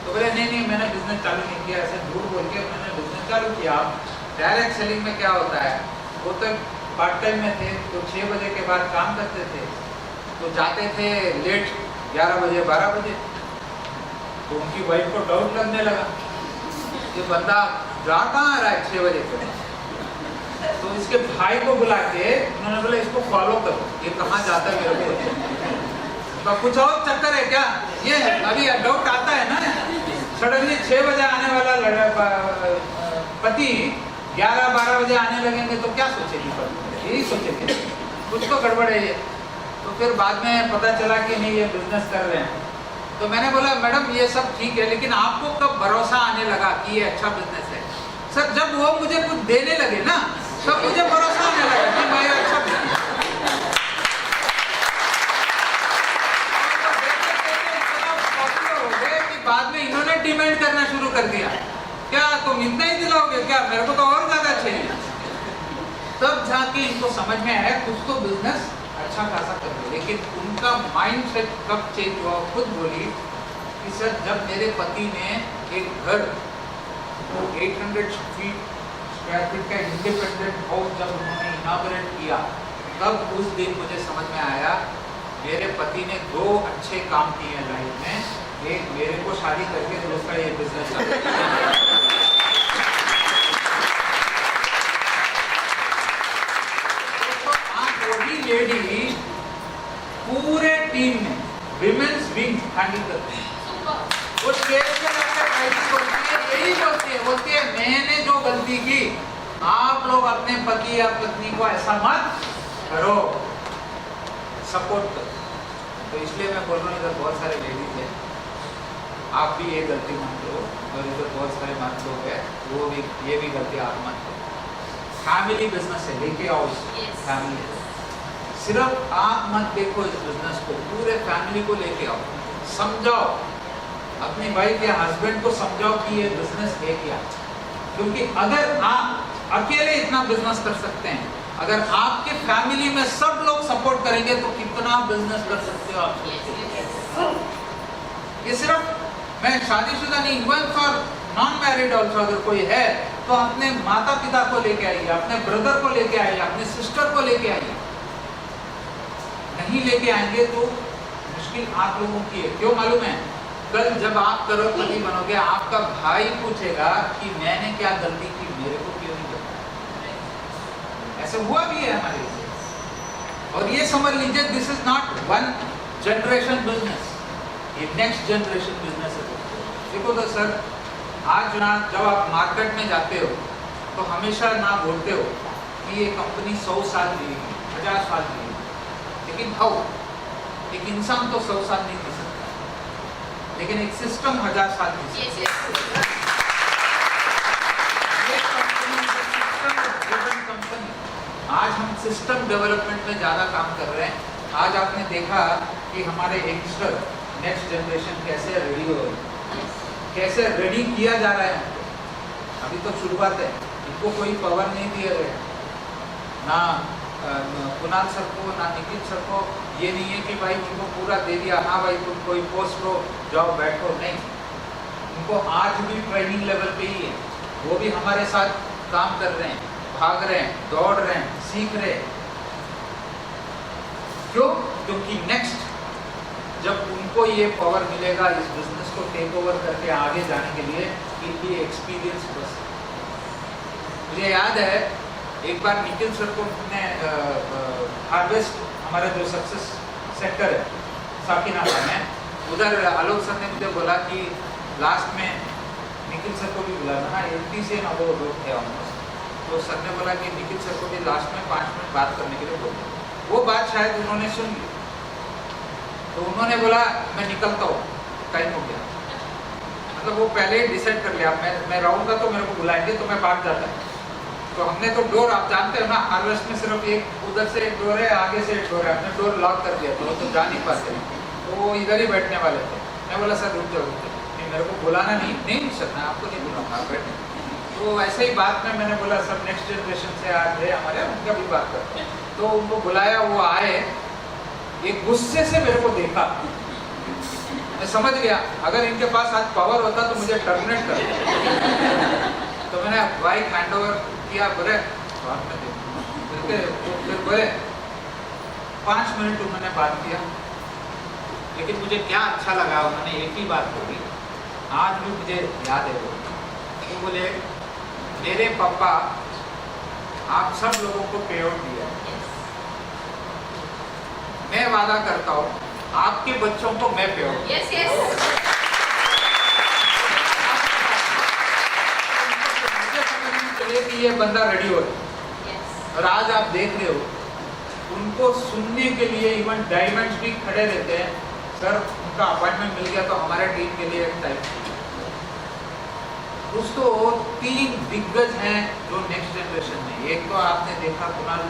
तो बोले नहीं मैंने बिजनेस चालू नहीं किया, ऐसे झूठ बोल के मैंने बिजनेस चालू किया। डायरेक्ट सेलिंग में क्या होता है, वो तो पार्ट टाइम में थे तो 6 बजे के बाद काम करते थे, तो जाते थे लेट 11 बजे 12 बजे। तो उनकी वाइफ को डाउट लगने लगा ये बंदा जा कहाँ रहा है 6 बजे से। तो इसके भाई को बुला के उन्होंने बोला इसको फॉलो करो, ये कहाँ जाता है मेरे को। तो कुछ और चक्कर है क्या? ये अभी डाउट आता है ना, सडनली 6 बजे आने वाला पति 11-12 बजे आने लगेंगे तो क्या सोचेगी पति? यही सोचेगी कुछ तो गड़बड़ है ये। तो फिर बाद में पता चला कि नहीं ये बिजनेस कर रहे हैं। तो मैंने बोला मैडम ये सब ठीक है, लेकिन आपको कब भरोसा आने लगा कि ये अच्छा बिजनेस है? सर जब वो मुझे कुछ देने लगे ना, तब मुझे भरोसा आने लगा कि भाई अच्छा बिजनेस। बाद में इन्होंने डिमांड करना शुरू कर दिया, क्या तुम इतना ही दिलाओगे क्या, मेरे को तो और ज्यादा चाहिए। तब जाके इनको समझ में आया कुछ तो बिजनेस अच्छा खासा कर दो। लेकिन उनका माइंड सेट कब चेंज हुआ, खुद बोली कि सर जब मेरे पति ने एक घर 800 स्क्वायर फीट का इंडिपेंडेंट हाउस जब उन्होंने इनॉग्रेट किया, तब उस दिन मुझे समझ में आया मेरे पति ने 2 अच्छे काम किए हैं लाइफ में, एक मेरे को शादी करके दूसरा ये बिजनेस चालू किया। लेडी पूरे टीम में विमेन्स विंग हैंडल करते हैं। वो स्टेज पे यही बोलती है मैंने जो गलती की आप लोग अपने पति या पत्नी को ऐसा मत करो, सपोर्ट करो। तो इसलिए मैं बोल रहा हूँ इधर बहुत सारे लेडीज हैं, आप भी ये गलती मत करो, और इधर बहुत सारे मर्द लोग हैं वो भी ये भी गलती आप मत करो। फैमिली बिजनेस है, लेके आओ फैमिली। सिर्फ आप मत देखो इस बिजनेस को, पूरे फैमिली को लेके आओ, समझाओ अपनी वाइफ या हस्बैंड को समझाओ कि ये बिजनेस है क्या। क्योंकि अगर आप अकेले इतना बिजनेस कर सकते हैं, अगर आपके फैमिली में सब लोग सपोर्ट करेंगे तो कितना बिजनेस कर सकते हो आप। ये सिर्फ मैं शादीशुदा नहीं, even for non married also अगर कोई है तो अपने माता पिता को लेके आइए, अपने ब्रदर को लेके आइए, अपने सिस्टर को लेके आइए। नहीं लेके आएंगे तो मुश्किल आप लोगों की है। क्यों मालूम है? कल जब आप करोड़पति बनोगे आपका भाई पूछेगा कि मैंने क्या गलती की, मेरे को क्यों नहीं बताया। ऐसा हुआ भी है हमारे से। और ये समझ लीजिए this is not one generation business, ये नेक्स्ट जनरेशन बिजनेस है। देखो तो सर, आज ना जब आप मार्केट में जाते हो तो हमेशा ना बोलते हो कि ये कंपनी 100 साल जिएगी, 50 साल जिएगी, लेकिन हाउ एक इंसान तो 100 साल नहीं जी सकता, लेकिन एक सिस्टम 1000 साल जी सकता है। ये कंपनी आज हम सिस्टम डेवलपमेंट में ज़्यादा काम कर रहे हैं। आज आपने देखा कि हमारे यंगस्टर नेक्स्ट जनरेशन कैसे रेडी हो रही है, कैसे रेडी किया जा रहा है। अभी तो शुरुआत है, इनको कोई पावर नहीं दिया गया, ना कुणाल सर को ना निखिल सर को। ये नहीं है कि भाई उनको पूरा दे दिया, हाँ भाई तुम कोई पोस्ट हो जाओ बैठो, नहीं। उनको आज भी ट्रेनिंग लेवल पे ही है, वो भी हमारे साथ काम कर रहे हैं, भाग रहे हैं, दौड़ रहे हैं, सीख रहे हैं। क्यों? क्योंकि नेक्स्ट जब उनको ये पावर मिलेगा इस बिजनेस को टेक ओवर करके आगे जाने के लिए, इनकी एक्सपीरियंस बस। मुझे याद है एक बार निखिल सर को ने हार्वेस्ट हमारा जो सक्सेस सेक्टर है साकिनाडा में, उधर आलोक सर ने मुझे बोला कि लास्ट में निखिल सर को भी बुलाना ना, 80 से ना वो लोग थे ऑलमोस्ट, तो सर ने बोला कि निखिल सर को भी लास्ट में 5 मिनट बात करने के लिए बोलते। वो बात शायद उन्होंने सुन ली, तो उन्होंने बोला मैं निकलता हूँ, टाइम हो गया। मतलब वो पहले ही डिसाइड कर लिया मैं रहूँगा तो मेरे को बुलाएंगे तो मैं भाग जाता। तो हमने तो डोर, आप जानते हैं ना हार्वेस्ट में सिर्फ एक उधर से एक डोर है, आगे से एक डोर है, हमने डोर लॉक कर दिया था, तो जा नहीं पाते, तो वो इधर ही बैठने वाले थे। मैं बोला सर रुक जाओ, नहीं मेरे को बुलाना नहीं सर, मैं आपको नहीं बुलाऊंगा, आप बैठे। तो ऐसे ही बात में मैंने बोला सर नेक्स्ट जनरेशन से आज है हमारे, उनका भी बात करते हैं। तो उनको बुलाया, वो आए, एक गुस्से से मेरे को देखा, मैं समझ गया अगर इनके पास आज पावर होता तो मुझे टर्मिनेट कर। तो मैंने बाइक हैंड ओवर किया, बोले बात में फिर बोले 5 मिनट उन्होंने बात किया, लेकिन मुझे क्या अच्छा लगा, उन्होंने एक ही बात बोली, आज भी मुझे याद है वो बोले मेरे पापा आप सब लोगों को पे आउट दिया, मैं वादा करता हूँ आपके बच्चों को मैं पे आउट। Yes yes. कि ये बंदा रेडी हो रहा है। और आज आप देख रहे हो उनको सुनने के लिए इवन डायमंड्स भी खड़े रहते हैं, सर उनका अपॉइंटमेंट मिल गया तो हमारे टीम के लिए एक टाइम। दोस्तों 3 दिग्गज हैं जो नेक्स्ट जनरेशन में, एक तो आपने देखा कुणाल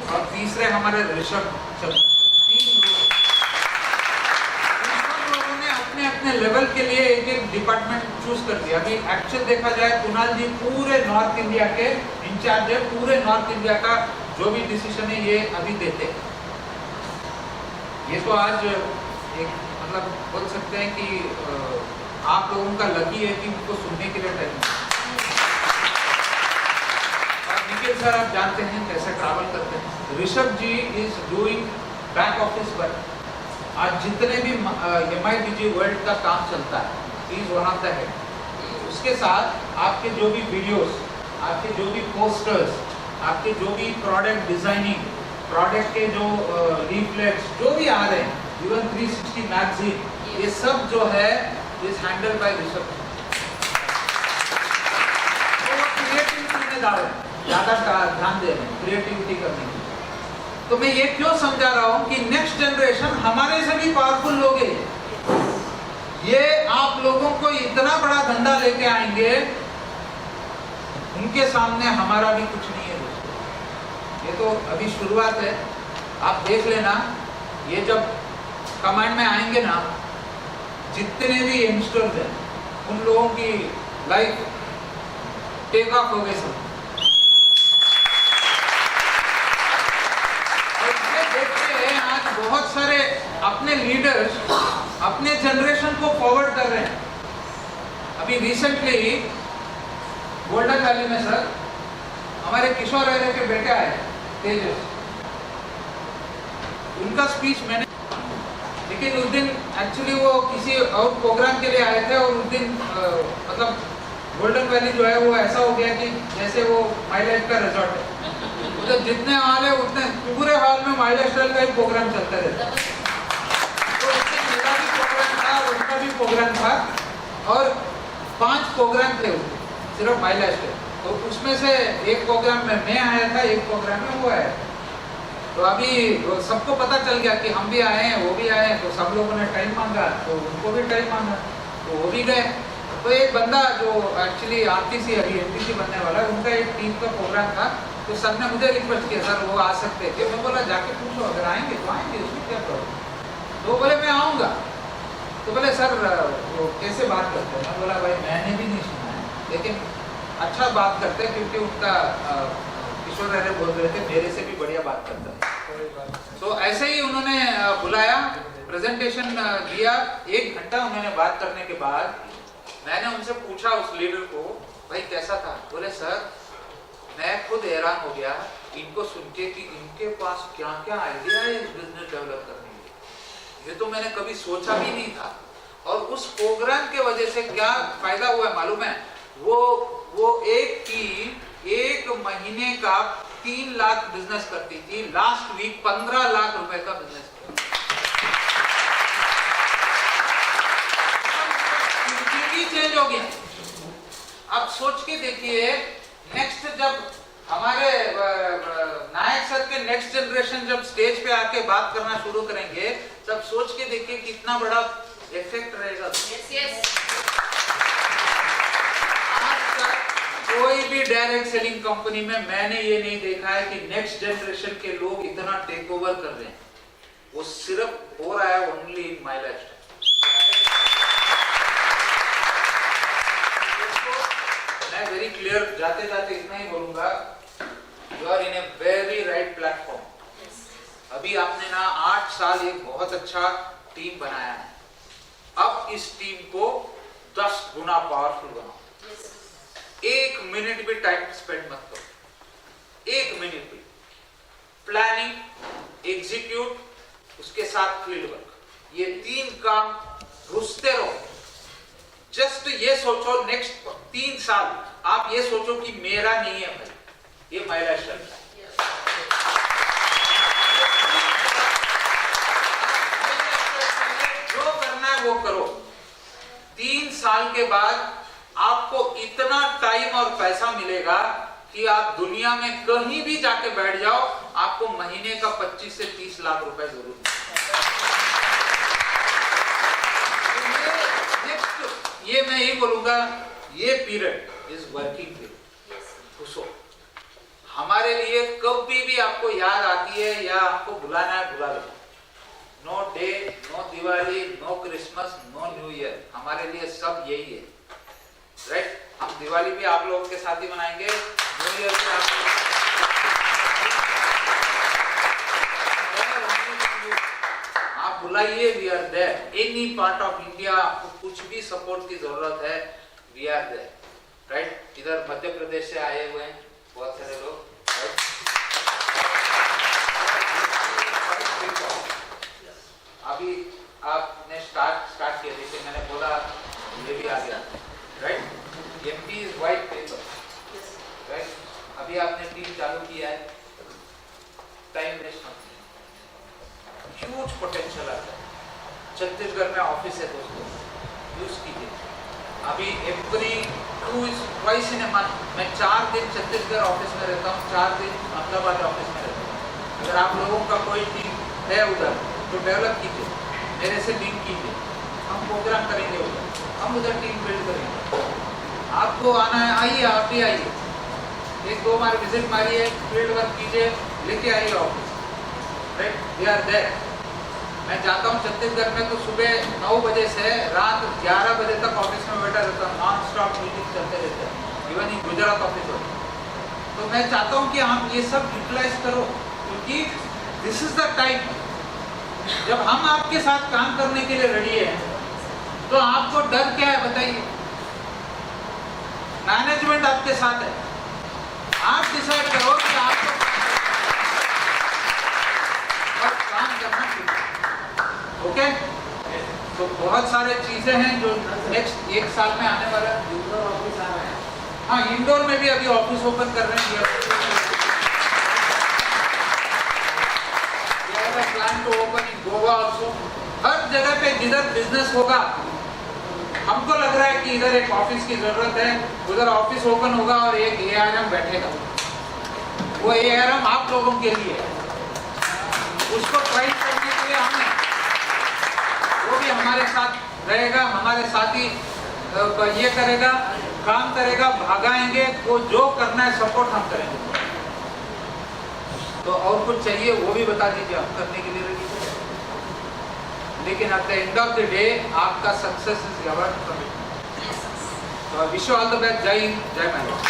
और तीसरे हमारे ऋषभ चंद्र। 3 लोगों ने अपने अपने लेवल के लिए एक डिपार्टमेंट चूज कर दिया। अभी एक्चुअल देखा जाए कुणाल जी पूरे नॉर्थ इंडिया के इंचार्ज है, पूरे नॉर्थ इंडिया का जो भी डिसीजन है ये अभी देते। ये तो आज एक मतलब बोल सकते हैं कि आप लोगों का लकी है कि उनको सुनने के लिए टाइम। निखिल सर आप जानते हैं कैसे ट्रैवल करते हैं। Rishabh ji is doing back office work. आज जितने भी MIDG वर्ल्ड का काम चलता है is one of the head. उसके साथ आपके जो भी वीडियोस, आपके जो भी पोस्टर्स, आपके जो भी प्रोडक्ट डिजाइनिंग, प्रोडक्ट के जो लीफलेट्स जो भी आ रहे हैं, इवन 360 मैगजीन, ये सब जो है is handle bye Rishabh. Creativity में ज़्यादा ध्यान दे रहे हैं, क्रिएटिविटी करने की। तो मैं ये क्यों समझा रहा हूँ कि नेक्स्ट जनरेशन हमारे से भी पावरफुल लोग हैं। ये आप लोगों को इतना बड़ा धंधा लेके आएंगे, उनके सामने हमारा भी कुछ नहीं है दोस्तों। ये तो अभी शुरुआत है। आप देख लेना ये जब कमांड में आएंगे ना, जितने भी यंगस्टर्स हैं उन लोगों की लाइफ टेक ऑफ हो गए सब। और ये देखते हैं आज बहुत सारे अपने लीडर्स अपने जनरेशन को फॉरवर्ड कर रहे हैं। अभी रिसेंटली ही गोल्डन वैली में सर हमारे किशोर राय के बेटे आए तेजस, उनका स्पीच मैंने, लेकिन उस दिन एक्चुअली वो किसी और प्रोग्राम के लिए आए थे और उस दिन मतलब गोल्डन वैली जो है वो ऐसा हो गया कि जैसे वो माई लाइफ का रिजॉर्ट है, तो जितने हॉल है उतने पूरे हॉल में माई लाइफ स्टाइल का ही प्रोग्राम चलता रहता। तो उससे मेरा भी प्रोग्राम था, उनका भी प्रोग्राम था और 5 प्रोग्राम थे सिर्फ माई लाइफ स्टाइल। तो उसमें से एक प्रोग्राम में मैं आया था, एक प्रोग्राम में वो आया। तो अभी सबको पता चल गया कि हम भी आए हैं, वो भी आए हैं, तो सब लोगों ने टाइम मांगा, तो उनको भी टाइम मांगा, तो वो भी गए। तो एक बंदा जो एक्चुअली आरटीसी अभी एनटीसी बनने वाला है, उनका एक टीम का प्रोग्राम था, तो सर ने मुझे रिक्वेस्ट किया सर वो आ सकते थे। मैं बोला जाके पूछो, अगर आएंगे तो आएंगे, उसमें क्या प्रॉब्लम। तो बोले मैं आऊँगा। तो बोले सर वो कैसे बात करते हैं। मैं बोला भाई मैंने भी नहीं सुना है, लेकिन अच्छा बात करते हैं, क्योंकि उनका किशोर राय बोल रहे थे मेरे से भी बढ़िया बात करता है। तो ऐसे ही उन्होंने बुलाया, प्रेजेंटेशन दिया। 1 घंटा उन्होंने बात करने के बाद मैंने उनसे पूछा उस लीडर को, भाई कैसा था। बोले सर मैं खुद हैरान हो गया इनको सुन के कि इनके पास क्या क्या आइडिया है इस बिजनेस डेवलप करने के, ये तो मैंने कभी सोचा भी नहीं था। और उस प्रोग्राम के वजह से क्या फायदा हुआ मालूम है, वो एक टीम 1 महीने का 3 लाख बिजनेस करती थी, लास्ट वीक 15 लाख रुपए का बिजनेस किया। चेंज हो गया। अब सोच के देखिए, नेक्स्ट जब हमारे नायक सर के नेक्स्ट जनरेशन जब स्टेज पे आके बात करना शुरू करेंगे, तब सोच के देखिए कितना बड़ा इफेक्ट रहेगा। आज तक कोई भी डायरेक्ट सेलिंग कंपनी में मैंने ये नहीं देखा है कि नेक्स्ट जनरेशन के लोग इतना टेक ओवर कर रहे हैं। वो सिर्फ हो रहा है ओनली इन माय लाइफ। मैं वेरी क्लियर जाते जाते इतना ही बोलूंगा, you are in a very right platform. अभी आपने ना 8 साल एक बहुत अच्छा टीम बनाया है। अब इस टीम को 10 गुना पावरफुल बनाओ। 1 मिनट भी टाइम स्पेंड मत करो, 1 मिनट भी। प्लानिंग, एग्जीक्यूट, उसके साथ फील्ड वर्क, ये 3 काम घुसते रहो। जस्ट ये सोचो नेक्स्ट 3 साल आप ये सोचो कि मेरा नहीं है भाई, ये महिला शब्द है। जो करना है वो करो। 3 साल के बाद आपको इतना टाइम और पैसा मिलेगा कि आप दुनिया में कहीं भी जाके बैठ जाओ, आपको महीने का 25 से 30 लाख रुपए जरूर मिलेगा। ये मैं ये बोलूंगा, ये पीरियड इज वर्किंग पीरियड। खुशो हमारे लिए कभी भी आपको याद आती है या आपको बुलाना है, बुला लो। No day, no Diwali, no Christmas, no new year, हमारे लिए सब यही है, राइट। हम दिवाली भी आप लोगों के साथ ही मनाएंगे, न्यू ईयर भी आप बुलाइए, we are there. Any part of India आपको कुछ भी सपोर्ट की जरूरत है, वी आर देयर, राइट। इधर मध्य प्रदेश से आए हुए हैं बहुत सारे लोग, राइट। अभी आपने स्टार्ट किया, जैसे मैंने बोला ये भी आ गया, right. MP is white paper, right. अभी आपने टीम चालू किया है, टाइम वेस्ट मत कीजिए, ह्यूज पोटेंशियल आता है। छत्तीसगढ़ में ऑफिस है दोस्तों, यूज कीजिए। अभी every 2 is twice in a month मैं 4 दिन छत्तीसगढ़ ऑफिस में रहता हूँ, 4 दिन अहमदाबाद ऑफिस में रहता हूँ। अगर आप लोगों का कोई टीम है उधर तो डेवलप कीजिए, मेरे से लिंक कीजिए, हम प्रोग्राम करेंगे उधर, हम उधर टीम बिल्ड करेंगे। आपको आना है, आइए, आप भी आइए, 1-2 बार विजिट मारिए, फील्ड वर्क कीजिए, लेके आइए office, right. We are there. मैं जाता हूँ छत्तीसगढ़ में तो सुबह 9 बजे से रात 11 बजे तक ऑफिस में बैठा रहता हूँ, नॉन स्टॉप मीटिंग चलते रहते हैं, इवन इन गुजरात ऑफिस होती है। तो मैं चाहता हूँ कि आप ये सब यूटिलाइज करो, क्योंकि दिस इज द टाइम जब हम आपके साथ काम करने के लिए रेडी है। तो आपको डर क्या है बताइए? मैनेजमेंट आपके साथ है, आप डिसाइड करो कि आपको काम करना चाहिए। ओके, तो बहुत सारे चीजें हैं जो नेक्स्ट 1 साल में आने वाला है। हाँ, इंडोर में भी अभी ऑफिस ओपन कर रहे हैं। Plan to open in Goa also. हर जगह पे जिधर बिजनेस होगा, हमको लग रहा है कि इधर एक ऑफिस की जरूरत है, उधर ऑफिस ओपन होगा और एक ARM बैठेगा। वो ARM आप लोगों के लिए है, उसको ट्राई करने के लिए हमें, वो भी हमारे साथ रहेगा, हमारे साथ ही ये करेगा, काम करेगा, भागाएंगे, वो जो करना है सपोर्ट हम करेंगे। तो और कुछ चाहिए वो भी बता दीजिए, हम करने के लिए रेडी हैं। लेकिन at the end of the day आपका सक्सेस इज योर कमिटमेंट। तो wish you all the best. जय हिंद, जय महाराज।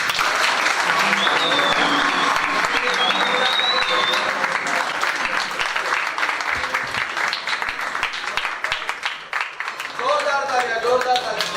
जोरदार तालियां, जोरदार तालियां।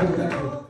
Thank you.